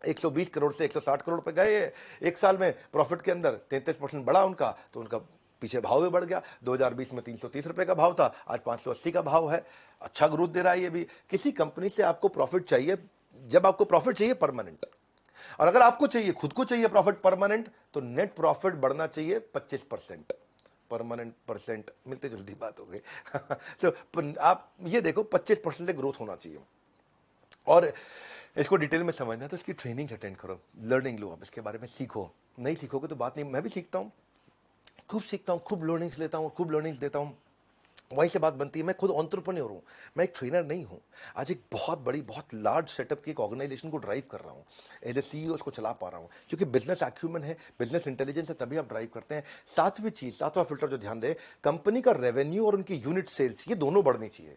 120 करोड़ से 160 करोड़ पे गए एक साल में। प्रॉफिट के अंदर 33% बढ़ा उनका, तो उनका पीछे भाव भी बढ़ गया। 2020 में 330 रुपए का भाव था, आज 580 का भाव है। अच्छा ग्रोथ दे रहा है ये भी। किसी कंपनी से आपको प्रॉफिट चाहिए, जब आपको प्रॉफिट चाहिए परमानेंट, और अगर आपको चाहिए, खुद को चाहिए प्रॉफिट परमानेंट, तो नेट प्रॉफिट बढ़ना चाहिए 25%। परमानेंट परसेंट मिलते जुलती बात हो गई तो आप ये देखो 25% से ग्रोथ होना चाहिए। और इसको डिटेल में समझना है तो इसकी ट्रेनिंग अटेंड करो, लर्निंग लो, आप इसके बारे में सीखो। नहीं सीखोगे तो बात नहीं। मैं भी सीखता हूँ, खूब सीखता हूँ, खूब लर्निंग्स लेता हूँ, खूब लर्निंग्स देता हूँ। वहीं से बात बनती है, मैं खुद एंटरप्रेन्योर हूँ, मैं एक ट्रेनर नहीं हूँ। आज एक बहुत बड़ी, बहुत लार्ज सेटअप की एक ऑर्गेनाइजेशन को ड्राइव कर रहा हूँ, एज ए सीईओ उसको चला पा रहा हूँ, क्योंकि बिजनेस एक्यूमेंट है, बिजनेस इंटेलिजेंस है, तभी आप ड्राइव करते हैं। सातवीं चीज, सातवां फिल्टर जो ध्यान दे, कंपनी का रेवेन्यू और उनकी यूनिट सेल्स, ये दोनों बढ़नी चाहिए।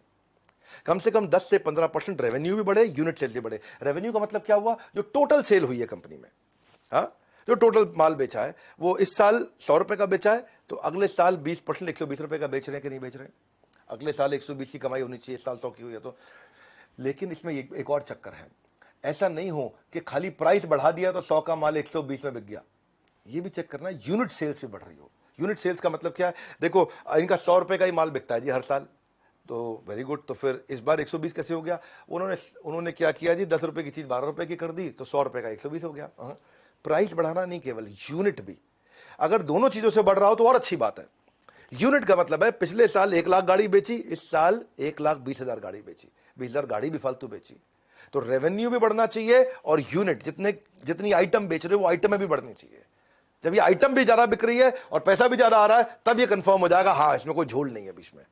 कम से कम 10 से 15% रेवेन्यू भी बढ़े, यूनिट सेल्स भी बढ़े। रेवेन्यू का मतलब क्या हुआ? जो टोटल सेल हुई है कंपनी में, हाँ, जो टोटल माल बेचा है, वो इस साल 100 रुपए का बेचा है, तो अगले साल 20% 120 रुपए का बेच रहे हैं कि नहीं बेच रहे हैं? अगले साल 120 की कमाई होनी चाहिए, इस साल 100 की हुई है तो। लेकिन इसमें एक और चक्कर है, ऐसा नहीं हो कि खाली प्राइस बढ़ा दिया तो 100 का माल 120 में बिक गया। ये भी चेक करना है यूनिट सेल्स भी बढ़ रही हो। यूनिट सेल्स का मतलब क्या है? देखो इनका 100 रुपए का ही माल बिकता है जी हर साल, तो वेरी गुड। तो फिर इस बार 120 कैसे हो गया? उन्होंने क्या किया जी, 10 रुपए की चीज 12 रुपए की कर दी, तो 100 रुपए का 120 हो गया। प्राइस बढ़ाना नहीं, केवल यूनिट भी। अगर दोनों चीजों से बढ़ रहा हो तो और अच्छी बात है। यूनिट का मतलब है पिछले साल 1 लाख गाड़ी बेची, इस साल 1,20,000 गाड़ी बेची, 20,000 गाड़ी भी फालतू बेची, तो रेवेन्यू भी बढ़ना चाहिए और यूनिट जितनी आइटम बेच रहे हो वो आइटमें भी बढ़नी चाहिए। जब ये आइटम भी ज्यादा बिक रही है और पैसा भी ज्यादा आ रहा है, तब ये कंफर्म हो जाएगा हाँ इसमें कोई झोल नहीं है बीच में।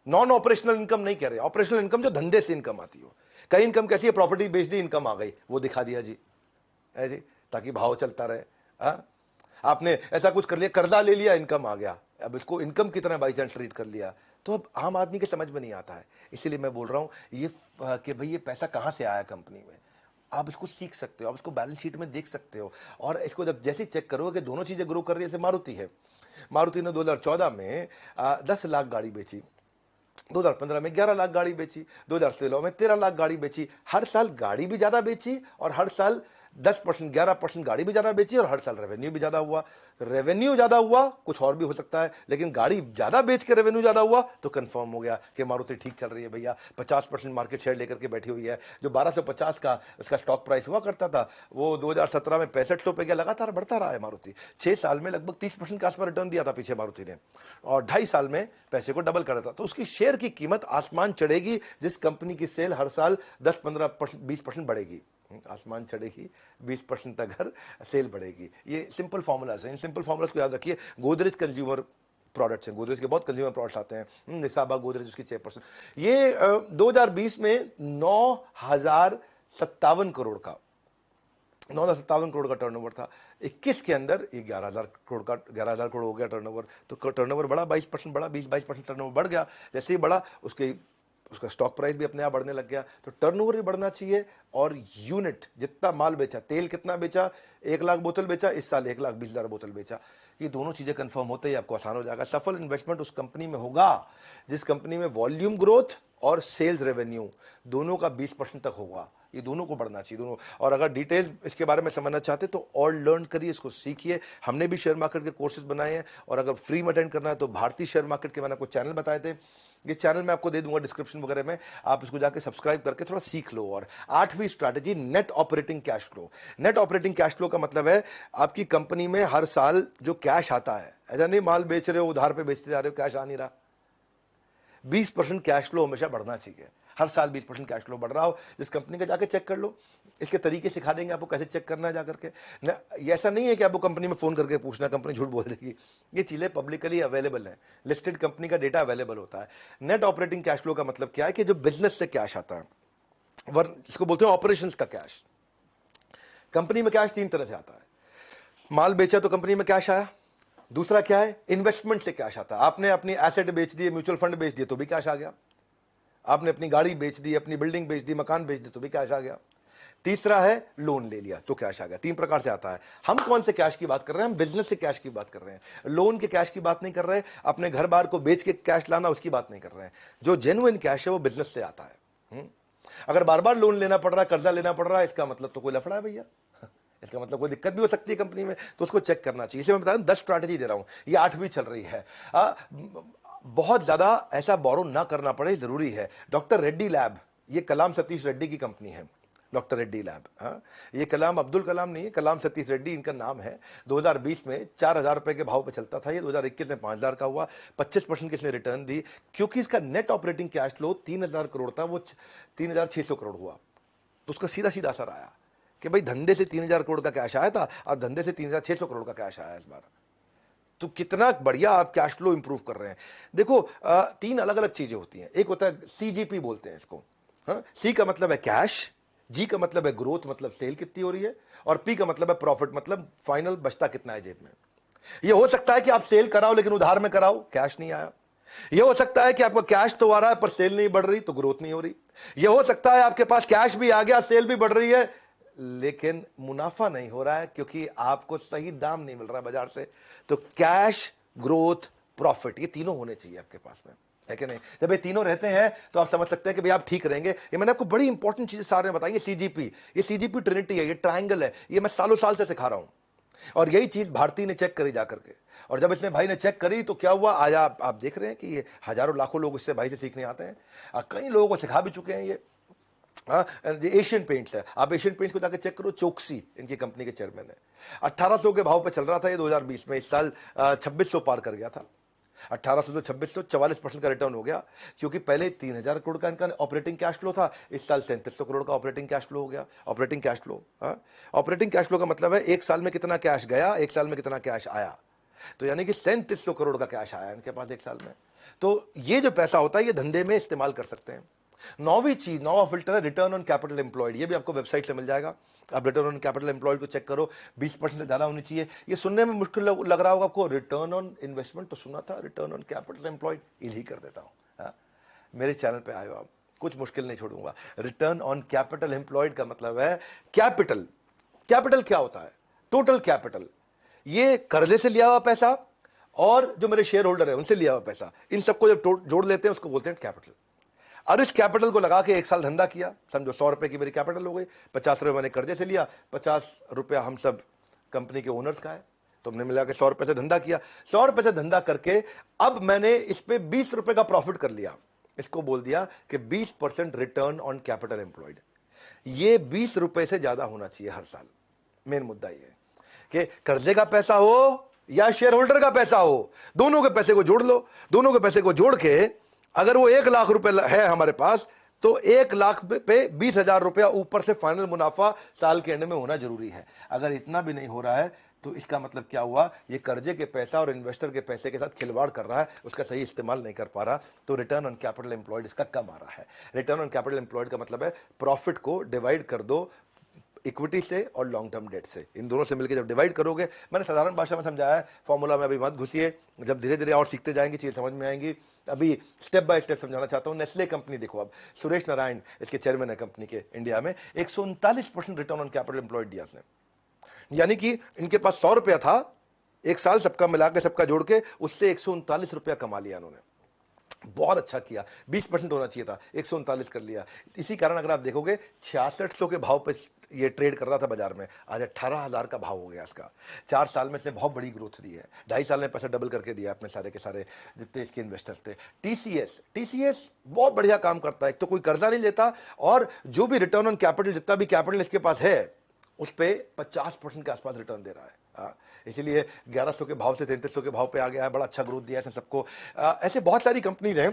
नॉन ऑपरेशनल इनकम नहीं कह रहे, ऑपरेशनल इनकम जो धंधे से इनकम आती हो। कई इनकम कैसी है? प्रॉपर्टी बेच दी, इनकम आ गई, वो दिखा दिया जी, है जी, ताकि भाव चलता रहे। हाँ, आपने ऐसा कुछ कर लिया, कर्जा ले लिया, इनकम आ गया, अब इसको इनकम की तरह बाई चांस ट्रीट कर लिया, तो अब आम आदमी के समझ में नहीं आता है। इसीलिए मैं बोल रहा हूं ये कि भाई ये पैसा कहां से आया कंपनी में, आप इसको सीख सकते हो, आप इसको बैलेंस शीट में देख सकते हो। और इसको जब जैसे चेक करोगे कि दोनों चीजें ग्रो कर रही है, जैसे मारुति है, मारुति ने 2014 में 10 लाख गाड़ी बेची, 2015 में 11 लाख गाड़ी बेची, 2016 में 13 लाख गाड़ी बेची। हर साल गाड़ी भी ज्यादा बेची और हर साल 10% 11% गाड़ी भी ज्यादा बेची और हर साल रेवेन्यू भी ज्यादा हुआ। रेवेन्यू ज्यादा हुआ, कुछ और भी हो सकता है, लेकिन गाड़ी ज्यादा बेच के रेवेन्यू ज्यादा हुआ तो कंफर्म हो गया कि मारुति ठीक चल रही है भैया। 50% मार्केट शेयर लेकर के बैठी हुई है। जो 1250 का उसका स्टॉक प्राइस हुआ करता था, वो 2017 में 6500 पे गया, लगातार बढ़ता रहा है मारुति। 6 साल में लगभग 30% के आसपास रिटर्न दिया था पीछे मारुति ने, और 2.5 साल में पैसे को डबल कर दिया था। तो उसकी शेयर की कीमत आसमान चढ़ेगी जिस कंपनी की सेल हर साल 10-15% 20% बढ़ेगी। आसमान चढ़ेगी 20% तक अगर सेल बढ़ेगी। ये सिंपल फॉर्मूलाज हैं, इन सिंपल फॉर्मूलाज को याद रखिए। गोदरेज कंज्यूमर प्रोडक्ट्स हैं, गोदरेज के बहुत कंज्यूमर प्रोडक्ट्स आते हैं। निसाबा गोदरेज उसकी 6%। ये 2020 में 9,057 करोड़ का 9,057 करोड़ का टर्नओवर था। 21 के अंदर ये 11,000 करोड़ हो गया टर्नओवर। तो टर्नओवर बढ़ा, 22% बढ़ा, 20-22% टर्नओवर बढ़ गया। जैसे ही बढ़ा उसका स्टॉक प्राइस भी अपने आप बढ़ने लग गया। तो टर्नओवर भी बढ़ना चाहिए और यूनिट, जितना माल बेचा, तेल कितना बेचा, 1 लाख बोतल बेचा, इस साल 1,20,000 बोतल बेचा। ये दोनों चीजें कंफर्म होते ही आपको आसान हो जाएगा। सफल इन्वेस्टमेंट उस कंपनी में होगा जिस कंपनी में वॉल्यूम ग्रोथ और सेल्स रेवेन्यू दोनों का 20% तक होगा। ये दोनों को बढ़ना चाहिए, दोनों। और अगर डिटेल्स इसके बारे में समझना चाहते तो और लर्न करिए, इसको सीखिए। हमने भी शेयर मार्केट के कोर्सेज बनाए हैं, और अगर फ्री में अटेंड करना है तो भारतीय शेयर मार्केट के मैंने आपको चैनल बताए थे, ये चैनल मैं आपको दे दूंगा डिस्क्रिप्शन वगैरह में, आप इसको जाके सब्सक्राइब करके थोड़ा सीख लो। और 8वीं strategy, net operating cash flow. Net operating cash flow का मतलब है आपकी कंपनी में हर साल जो कैश आता है, ऐसा नहीं माल बेच रहे हो उधार पे बेचते जा रहे हो, कैश आ नहीं रहा। 20% कैश फ्लो हमेशा बढ़ना चाहिए, हर साल 20% कैश फ्लो बढ़ रहा हो। जिस कंपनी का जाके चेक कर लो, इसके तरीके सिखा देंगे आपको कैसे चेक करना है जाकर के। ये ऐसा नहीं है कि आपको कंपनी में फोन करके पूछना, कंपनी झूठ बोल देगी। ये चीजें पब्लिकली अवेलेबल है, लिस्टेड कंपनी का डेटा अवेलेबल होता है। नेट ऑपरेटिंग कैश फ्लो का मतलब क्या है कि जो बिजनेस से कैश आता है, इसको बोलते हैं ऑपरेशंस का कैश। कंपनी में कैश 3 तरह से आता है। माल बेचा तो कंपनी में कैश आया। दूसरा क्या है? इन्वेस्टमेंट से कैश आता है। आपने अपनी एसेट बेच दिए, म्यूचुअल फंड बेच दिए तो भी कैश आ गया। आपने अपनी गाड़ी बेच दी, अपनी बिल्डिंग बेच दी, मकान बेच दी तो भी कैश आ गया। तीसरा है लोन ले लिया तो कैश आ गया। 3 प्रकार से आता है। हम कौन से कैश की बात कर रहे हैं? हम बिजनेस से कैश की बात कर रहे हैं, लोन के कैश की बात नहीं कर रहे। अपने घर बार को बेच के कैश लाना, उसकी बात नहीं कर रहे हैं। जो जेन्युइन कैश है वो बिजनेस से आता है। अगर बार बार लोन लेना पड़ रहा है, कर्जा लेना पड़ रहा है, इसका मतलब तो कोई लफड़ा है भैया। इसका मतलब कोई दिक्कत भी हो सकती है कंपनी में, तो उसको चेक करना चाहिए। इसे मैं बता रहा हूं 10 स्ट्रैटेजी दे रहा हूं, ये 8वीं चल रही है। बहुत ज्यादा ऐसा बोरो ना करना पड़े, जरूरी है। डॉक्टर रेड्डी लैब, ये कलाम सतीश रेड्डी की कंपनी है, डॉक्टर रेड्डी लैब। ये कलाम अब्दुल कलाम नहीं है, कलाम सतीश रेड्डी इनका नाम है। 2020 में 4,000 रुपए के भाव पे चलता था ये, 2021 में 5,000 का हुआ, 25% की इसने रिटर्न दी। क्योंकि इसका net operating cash flow 3,000 crore था, वो 3,600 करोड़ हुआ। तो उसका सीधा सीधा असर आया कि भाई धंधे से 3,000 करोड़ का कैश आया था और धंधे से 3,600 करोड़ का कैश आया इस बार। तो कितना बढ़िया आप कैश फ्लो इंप्रूव कर रहे हैं। देखो 3 अलग अलग चीजें होती हैं। एक होता है सीजीपी बोलते हैं इसको। सी का मतलब है कैश, जी का मतलब है ग्रोथ, मतलब सेल कितनी हो रही है, और पी का मतलब है प्रॉफिट, मतलब फाइनल बचता कितना है जेब में। यह हो सकता है कि आप सेल कराओ लेकिन उधार में कराओ, कैश नहीं आया। यह हो सकता है कि आपका कैश तो आ रहा है पर सेल नहीं बढ़ रही, तो ग्रोथ नहीं हो रही। यह हो सकता है आपके पास कैश भी आ गया, सेल भी बढ़ रही है, लेकिन मुनाफा नहीं हो रहा है क्योंकि आपको सही दाम नहीं मिल रहा बाजार से। तो कैश, ग्रोथ, प्रॉफिट, ये तीनों होने चाहिए आपके पास में, है कि नहीं? जब ये तीनों रहते हैं तो आप समझ सकते हैं कि भाई आप ठीक रहेंगे। ये मैंने आपको बड़ी इंपॉर्टेंट चीजें सारे बताई। सीजीपी, ये सीजीपी ट्रिनिटी है, ये ट्रायंगल है, ये मैं सालों साल से सिखा रहा हूं। और यही चीज भारती ने चेक करी जाकर के, और जब इसने भाई ने चेक करी तो क्या हुआ, आज आप देख रहे हैं कि ये हजारों लाखों लोग इससे भाई से सीखने आते हैं, कई लोगों को सिखा भी चुके हैं ये। हाँ, ये एशियन पेंट्स है, आप एशियन पेंट्स को जाकर चेक करो, चोकसी इनकी कंपनी के चेयरमैन है। 1800 के भाव पे चल रहा था ये 2020 में, इस साल 2600 पार कर गया था। 1800 से 2600, 44% का रिटर्न हो गया, क्योंकि पहले 3000 करोड़ का इनका ऑपरेटिंग कैश फ्लो था, इस साल 3700 करोड़ का ऑपरेटिंग कैश फ्लो हो गया। Operating cash flow, operating cash flow का मतलब है एक साल में कितना कैश गया, एक साल में कितना कैश आया। तो यानी कि 3700 करोड़ का कैश आया इनके पास एक साल में। तो ये जो पैसा होता है ये धंधे में इस्तेमाल कर सकते हैं। नौवीं चीज, नौवां फिल्टर है रिटर्न ऑन कैपिटल एम्प्लॉयड। ये भी आपको वेबसाइट से मिल जाएगा, आप रिटर्न ऑन कैपिटल एम्प्लॉयड को चेक करो, 20% से ज्यादा होनी चाहिए। ये सुनने में मुश्किल लग रहा होगा आपको, रिटर्न ऑन इन्वेस्टमेंट तो सुना था, return on capital employed easy कर देता हूं। मेरे चैनल पे आए हो आप, कुछ मुश्किल नहीं छोड़ूंगा। रिटर्न ऑन कैपिटल एम्प्लॉयड का मतलब है कैपिटल। कैपिटल क्या होता है? टोटल कैपिटल, ये कर्जे से लिया हुआ पैसा और जो मेरे शेयर होल्डर है उनसे लिया हुआ पैसा, इन सबको जब जोड़ लेते हैं उसको बोलते हैं कैपिटल। और इस कैपिटल को लगा के एक साल धंधा किया, समझो 100 रुपए की मेरी कैपिटल हो गई, 50 रुपए मैंने कर्जे से लिया, 50 रुपया हम सब कंपनी के ओनर्स का है, तो हमने मिला के 100 रुपए से धंधा किया। 100 रुपए से धंधा करके अब मैंने इस पे 20 रुपए का प्रॉफिट कर लिया, इसको बोल दिया कि 20% रिटर्न ऑन कैपिटल एम्प्लॉयड। ये 20 रुपए से ज्यादा होना चाहिए हर साल। मेन मुद्दा ये है कि कर्जे का पैसा हो या शेयर होल्डर का पैसा हो, दोनों के पैसे को जोड़ लो। दोनों के पैसे को जोड़ के अगर वो 1 लाख रुपए है हमारे पास, तो 1 लाख पे 20,000 रुपया ऊपर से फाइनल मुनाफा साल के एंड में होना जरूरी है। अगर इतना भी नहीं हो रहा है तो इसका मतलब क्या हुआ, ये कर्जे के पैसा और इन्वेस्टर के पैसे के साथ खिलवाड़ कर रहा है, उसका सही इस्तेमाल नहीं कर पा रहा। तो रिटर्न ऑन कैपिटल एम्प्लॉयड इसका कम आ रहा है। रिटर्न ऑन कैपिटल एम्प्लॉयड का मतलब है प्रॉफिट को डिवाइड कर दो इक्विटी से और लॉन्ग टर्म डेट से, इन दोनों से मिलकर जब डिवाइड करोगे, मैंने साधारण भाषा में समझाया है, फॉर्मूला में अभी मत घुसिए, जब धीरे धीरे और सीखते जाएंगे चीज समझ में आएंगी। अभी स्टेप बाय स्टेप समझाना चाहता हूं। नेस्ले कंपनी देखो, अब सुरेश नारायण इसके चेयरमैन है कंपनी के, इंडिया में 139% रिटर्न ऑन कैपिटल एम्प्लॉयड दिया इसने। यानी कि इनके पास 100 रुपया था, एक साल सबका मिला के सबका जोड़ के उससे 139 रुपया कमा लिया इन्होंने। बहुत अच्छा किया, 20% होना चाहिए था, 139 कर लिया। इसी कारण अगर आप देखोगे 6600 के भाव पे ये ट्रेड कर रहा था बाजार में, आज 18,000 का भाव हो गया इसका। 4 साल में इसने बहुत बड़ी ग्रोथ दी है, 2.5 साल में पैसा डबल करके दिया अपने सारे के सारे जितने इसके इन्वेस्टर्स थे। टीसीएस बहुत बढ़िया काम करता है, एक तो कोई कर्जा नहीं लेता, और जो भी रिटर्न ऑन कैपिटल, जितना भी कैपिटल इसके पास है उस पे 50% के आसपास रिटर्न दे रहा है। इसीलिए 1100 के भाव से 3300 के भाव पे आ गया है, बड़ा अच्छा ग्रोथ दिया है सबको। ऐसे बहुत सारी कंपनीज हैं,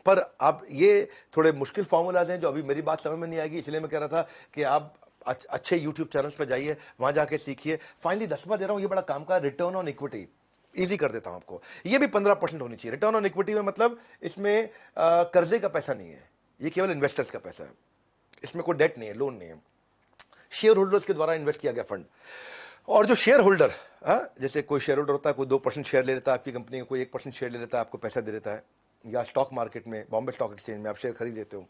पर अब ये थोड़े मुश्किल फॉर्मूलाज हैं जो अभी मेरी बात समझ में नहीं आएगी, इसलिए मैं कह रहा था कि आप अच्छे यूट्यूब चैनल्स पे जाइए, वहां जाके सीखिए। फाइनली 10वां दे रहा हूं, ये बड़ा काम का रिटर्न ऑन इक्विटी, इजी कर देता हूं आपको। ये भी 15% होनी चाहिए। रिटर्न ऑन इक्विटी में मतलब इसमें कर्जे का पैसा नहीं है, ये केवल इन्वेस्टर्स का पैसा है, इसमें कोई डेट नहीं है, लोन नहीं है, शेयर होल्डर्स के द्वारा इन्वेस्ट किया गया फंड। और जो शेयर होल्डर, जैसे कोई शेयर होल्डर होता है, कोई 2% शेयर ले लेता है आपकी कंपनी का, कोई 1% शेयर ले लेता है, आपको पैसा दे देता है, या स्टॉक मार्केट में, बॉम्बे स्टॉक एक्सचेंज में आप शेयर खरीद लेते हो,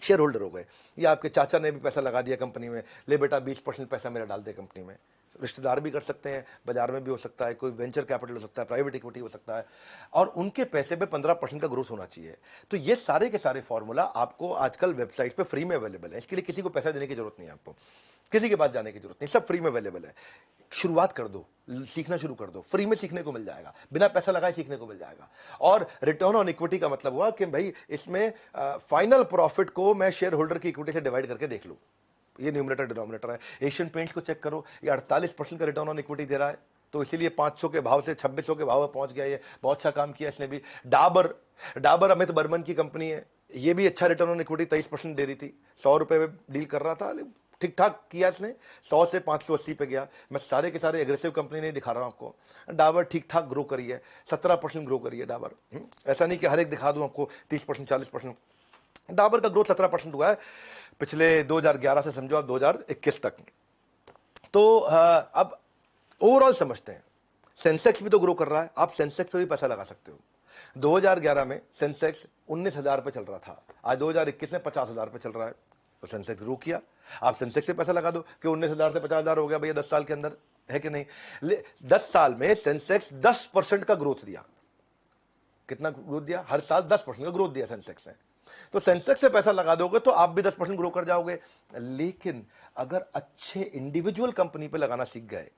शेयर होल्डर हो गए। या आपके चाचा ने भी पैसा लगा दिया कंपनी में, ले बेटा 20% पैसा मेरा डाल दे कंपनी में। रिश्तेदार भी कर सकते हैं, बाजार में भी हो सकता है, कोई वेंचर कैपिटल हो सकता है, प्राइवेट इक्विटी हो सकता है, और उनके पैसे पे 15% का ग्रोथ होना चाहिए। तो ये सारे के सारे फॉर्मूला आपको आजकल वेबसाइट पे फ्री में अवेलेबल है, इसके लिए किसी को पैसा देने की जरूरत नहीं है, आपको किसी के पास जाने की जरूरत नहीं, सब फ्री में अवेलेबल है। शुरुआत कर दो, सीखना शुरू कर दो, फ्री में सीखने को मिल जाएगा, बिना पैसा लगाए सीखने को मिल जाएगा। और रिटर्न ऑन इक्विटी का मतलब हुआ कि भाई इसमें फाइनल प्रॉफिट को मैं शेयर होल्डर की इक्विटी से डिवाइड करके देख लूं, ये न्यूमरेटर डिनोमिनेटर है। एशियन पेंट्स को चेक करो, ये 48% का रिटर्न ऑन इक्विटी दे रहा है, तो इसीलिए 500 के भाव से 2600 के भाव में पहुंच गया। ये बहुत अच्छा काम किया इसने भी। डाबर अमित बर्मन की कंपनी है, ये भी अच्छा रिटर्न ऑन इक्विटी 23% दे रही थी, 100 रुपए में डील कर रहा था, ठीक ठाक किया इसने, 100 से 580 पे गया। मैं सारे के सारे एग्रेसिव कंपनी नहीं दिखा रहा हूं आपको। डाबर ठीक ठाक ग्रो करी है, 17% ग्रो करी है डाबर। ऐसा नहीं कि हर एक दिखा दूं आपको 30% 40%। डाबर का ग्रोथ 17% हुआ है पिछले 2011 से समझो आप 2021 तक। तो अब ओवरऑल समझते हैं, सेंसेक्स भी तो ग्रो कर रहा है, आप सेंसेक्स पे भी पैसा लगा सकते हो। 2011 में सेंसेक्स 19,000 पे चल रहा था, आज 2021 में 50,000 पे चल रहा है, तो सेंसेक्स ग्रो किया। आप सेंसेक्स से पैसा लगा दो कि 19,000 से 50,000 हो गया भैया 10 साल के अंदर, है कि नहीं? 10 साल में सेंसेक्स 10% का ग्रोथ दिया, कितना ग्रोथ दिया? हर साल 10% का ग्रोथ दिया सेंसेक्स ने। तो सेंसेक्स में पैसा लगा दोगे तो आप भी 10% ग्रो कर जाओगे। लेकिन अगर अच्छे इंडिविजुअल कंपनी पे लगाना सीख गए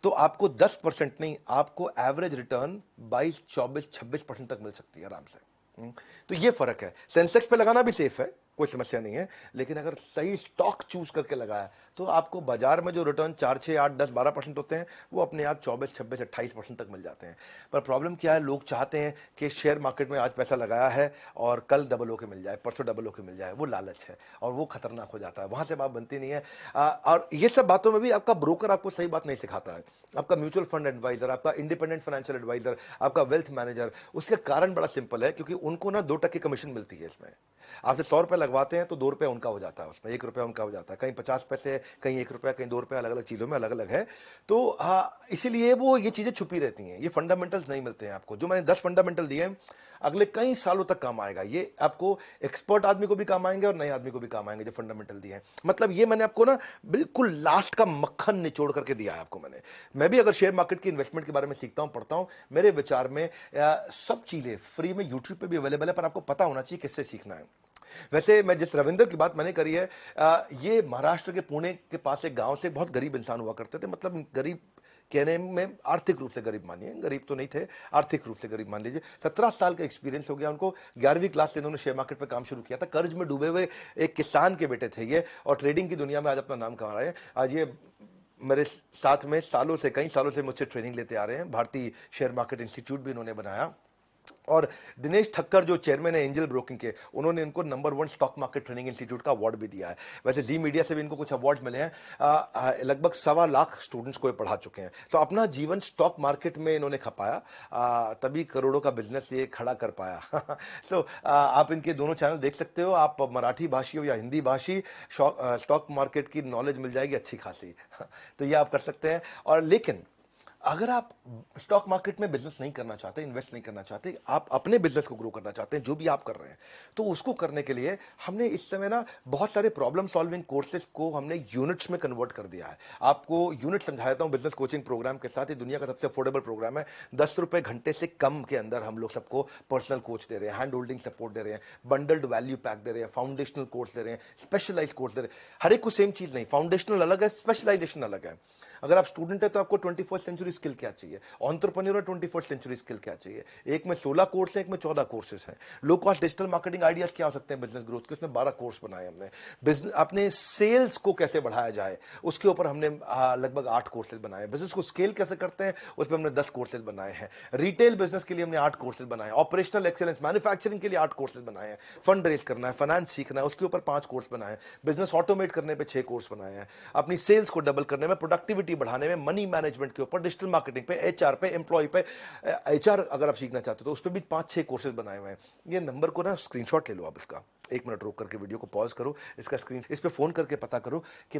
तो आपको 10% नहीं, आपको एवरेज रिटर्न 22, 24, 26% तक मिल सकती है आराम से। तो ये फर्क है। सेंसेक्स पे लगाना भी सेफ है, कोई समस्या नहीं है, लेकिन अगर सही स्टॉक चूज करके लगाया तो आपको बाजार में जो रिटर्न 4, 6, 8, 10, 12% होते हैं वो अपने आप 24, 26, 28% तक मिल जाते हैं। पर प्रॉब्लम क्या है, लोग चाहते हैं कि शेयर मार्केट में आज पैसा लगाया है और कल डबल होके मिल जाए, परसों डबल होके मिल जाए। वो लालच है और वो खतरनाक हो जाता है, वहां से बात बनती नहीं है। और ये सब बातों में भी आपका ब्रोकर आपको सही बात नहीं सिखाता है। आपका म्यूचुअल फंड एडवाइजर, आपका इंडिपेंडेंट फाइनेंशियल एडवाइजर, आपका वेल्थ मैनेजर, उसका कारण बड़ा सिंपल है, क्योंकि उनको ना 2% कमीशन मिलती है इसमें। आपसे 100 रुपए लगवाते हैं तो 2 रुपए उनका हो जाता है, उसमें 1 रुपया उनका हो जाता है। कहीं 50 पैसे, कहीं 1 रुपया, कहीं 2 रुपया, अलग अलग चीजों में अलग अलग है। तो इसीलिए वो ये चीजें छुपी रहती हैं। ये फंडामेंटल्स नहीं मिलते हैं आपको। जो मैंने 10 फंडामेंटल दिए हैं, अगले कई सालों तक काम आएगा। ये आपको एक्सपर्ट आदमी को भी काम आएंगे और नए आदमी को भी काम आएंगे, जो फंडामेंटल दिए हैं। मतलब ये मैंने आपको ना बिल्कुल लास्ट का मक्खन निचोड़ करके दिया है आपको मैंने। मैं भी अगर शेयर मार्केट की इन्वेस्टमेंट के बारे में सीखता हूं, पढ़ता हूं, मेरे विचार में सब चीजें फ्री में यूट्यूब पे भी अवेलेबल है, पर आपको पता होना चाहिए किससे सीखना है। वैसे मैं जिस रविंदर की बात मैंने करी है, ये महाराष्ट्र के पुणे के पास एक गांव से बहुत गरीब इंसान हुआ करते थे। मतलब गरीब कहने में आर्थिक रूप से गरीब मानिए, गरीब तो नहीं थे, आर्थिक रूप से गरीब मान लीजिए। 17 साल का एक्सपीरियंस हो गया उनको। 11वीं क्लास से इन्होंने शेयर मार्केट पे काम शुरू किया था। कर्ज में डूबे हुए एक किसान के बेटे थे ये, और ट्रेडिंग की दुनिया में आज अपना नाम कमा रहे हैं। आज ये मेरे साथ में सालों से, कई सालों से मुझसे ट्रेनिंग लेते आ रहे हैं। भारतीय शेयर मार्केट इंस्टीट्यूट भी इन्होंने बनाया। और दिनेश ठक्कर जो चेयरमैन है एंजल ब्रोकिंग के, उन्होंने इनको number 1 stock market training institute का अवार्ड भी दिया है। वैसे जी मीडिया से भी इनको कुछ अवार्ड मिले हैं। लगभग 1.25 लाख स्टूडेंट्स को ये पढ़ा चुके हैं। तो अपना जीवन स्टॉक मार्केट में इन्होंने खपाया, तभी करोड़ों का बिजनेस ये खड़ा कर पाया। सो आप इनके दोनों चैनल देख सकते हो। आप मराठी भाषी हो या हिंदी भाषी, स्टॉक मार्केट की नॉलेज मिल जाएगी अच्छी खासी। तो ये आप कर सकते हैं। और लेकिन अगर आप स्टॉक मार्केट में बिजनेस नहीं करना चाहते, इन्वेस्ट नहीं करना चाहते, आप अपने बिजनेस को ग्रो करना चाहते हैं, जो भी आप कर रहे हैं, तो उसको करने के लिए हमने इस समय ना बहुत सारे प्रॉब्लम सॉल्विंग कोर्सेज को हमने यूनिट्स में कन्वर्ट कर दिया है। आपको यूनिट समझाता हूं बिजनेस कोचिंग प्रोग्राम के साथ। ये दुनिया का सबसे अफोर्डेबल प्रोग्राम है। 10 रुपए घंटे से कम के अंदर हम लोग सबको पर्सनल कोच दे रहे हैं, हैंड होल्डिंग सपोर्ट दे रहे हैं, बंडल्ड वैल्यू पैक दे रहे हैं, फाउंडेशनल कोर्स दे रहे हैं, स्पेशलाइज कोर्स दे रहे हैं। हर एक को सेम चीज नहीं, फाउंडेशनल अलग है, स्पेशलाइजेशन अलग है। अगर आप स्टूडेंट है तो आपको 21st सेंचुरी स्किल क्या चाहिए, एंटरप्रेन्योर 21st सेंचुरी स्किल क्या चाहिए। एक में 16 कोर्स है, एक में 14 कोर्सेज हैं। Low cost digital marketing ideas क्या हो सकते हैं बिजनेस ग्रोथ के, उसमें 12 कोर्स बनाए हमने। बिजनेस अपने सेल्स को कैसे बढ़ाया जाए उसके ऊपर हमने लगभग 8 कोर्सेज बनाए। बिजनेस को स्केल कैसे करते हैं उस पर हमने 10 कोर्सेज बनाए हैं। रिटेल बिजनेस के लिए हमने 8 कोर्सेज बनाए। ऑपरेशनल एक्सेलेंस मैन्युफैक्चरिंग के लिए 8 कोर्सेज बनाए हैं। फंड रेज करना है, फाइनेंस सीखना है, उसके ऊपर 5 कोर्स बनाए हैं। बिजनेस ऑटोमेट करने पे 6 कोर्स बनाए हैं। अपनी सेल्स को डबल करने में, प्रोडक्टिविटी बढ़ाने में, मनी मैनेजमेंट के ऊपर, डिजिटल मार्केटिंग पे, एचआर पे, एम्प्लॉय पे, एचआर अगर आप सीखना चाहते हो तो उस पर भी 5-6 कोर्सेज बनाए हुए हैं। ये नंबर को ना स्क्रीनशॉट ले लो आप इसका, 1 मिनट रोक करके वीडियो को पॉज करो, इसका स्क्रीन, इस पे फोन करके पता करो कि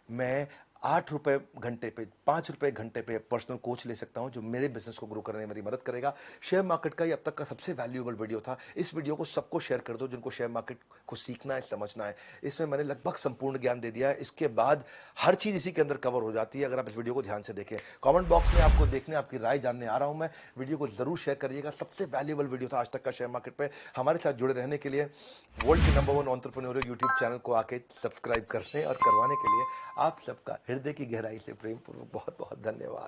मैं 8 रुपए घंटे पे, 5 रुपए घंटे पे पर्सनल कोच ले सकता हूं जो मेरे बिजनेस को ग्रो करने में मेरी मदद करेगा। शेयर मार्केट का ये अब तक का सबसे वैल्यूएबल वीडियो था। इस वीडियो को सबको शेयर कर दो जिनको शेयर मार्केट को सीखना है, समझना है। इसमें मैंने लगभग संपूर्ण ज्ञान दे दिया है। इसके बाद हर चीज इसी के अंदर कवर हो जाती है अगर आप इस वीडियो को ध्यान से देखें। कमेंट बॉक्स में आपको देखने, आपकी राय जानने आ रहा हूं मैं। वीडियो को जरूर शेयर करिएगा। सबसे वैल्यूएबल वीडियो था आज तक का शेयर मार्केट पे। हमारे साथ जुड़े रहने के लिए वर्ल्ड के नंबर 1 एंटरप्रेन्योर यूट्यूब चैनल को आके सब्सक्राइब करने और करवाने के लिए आप सबका हृदय की गहराई से प्रेम पूर्वक बहुत बहुत धन्यवाद।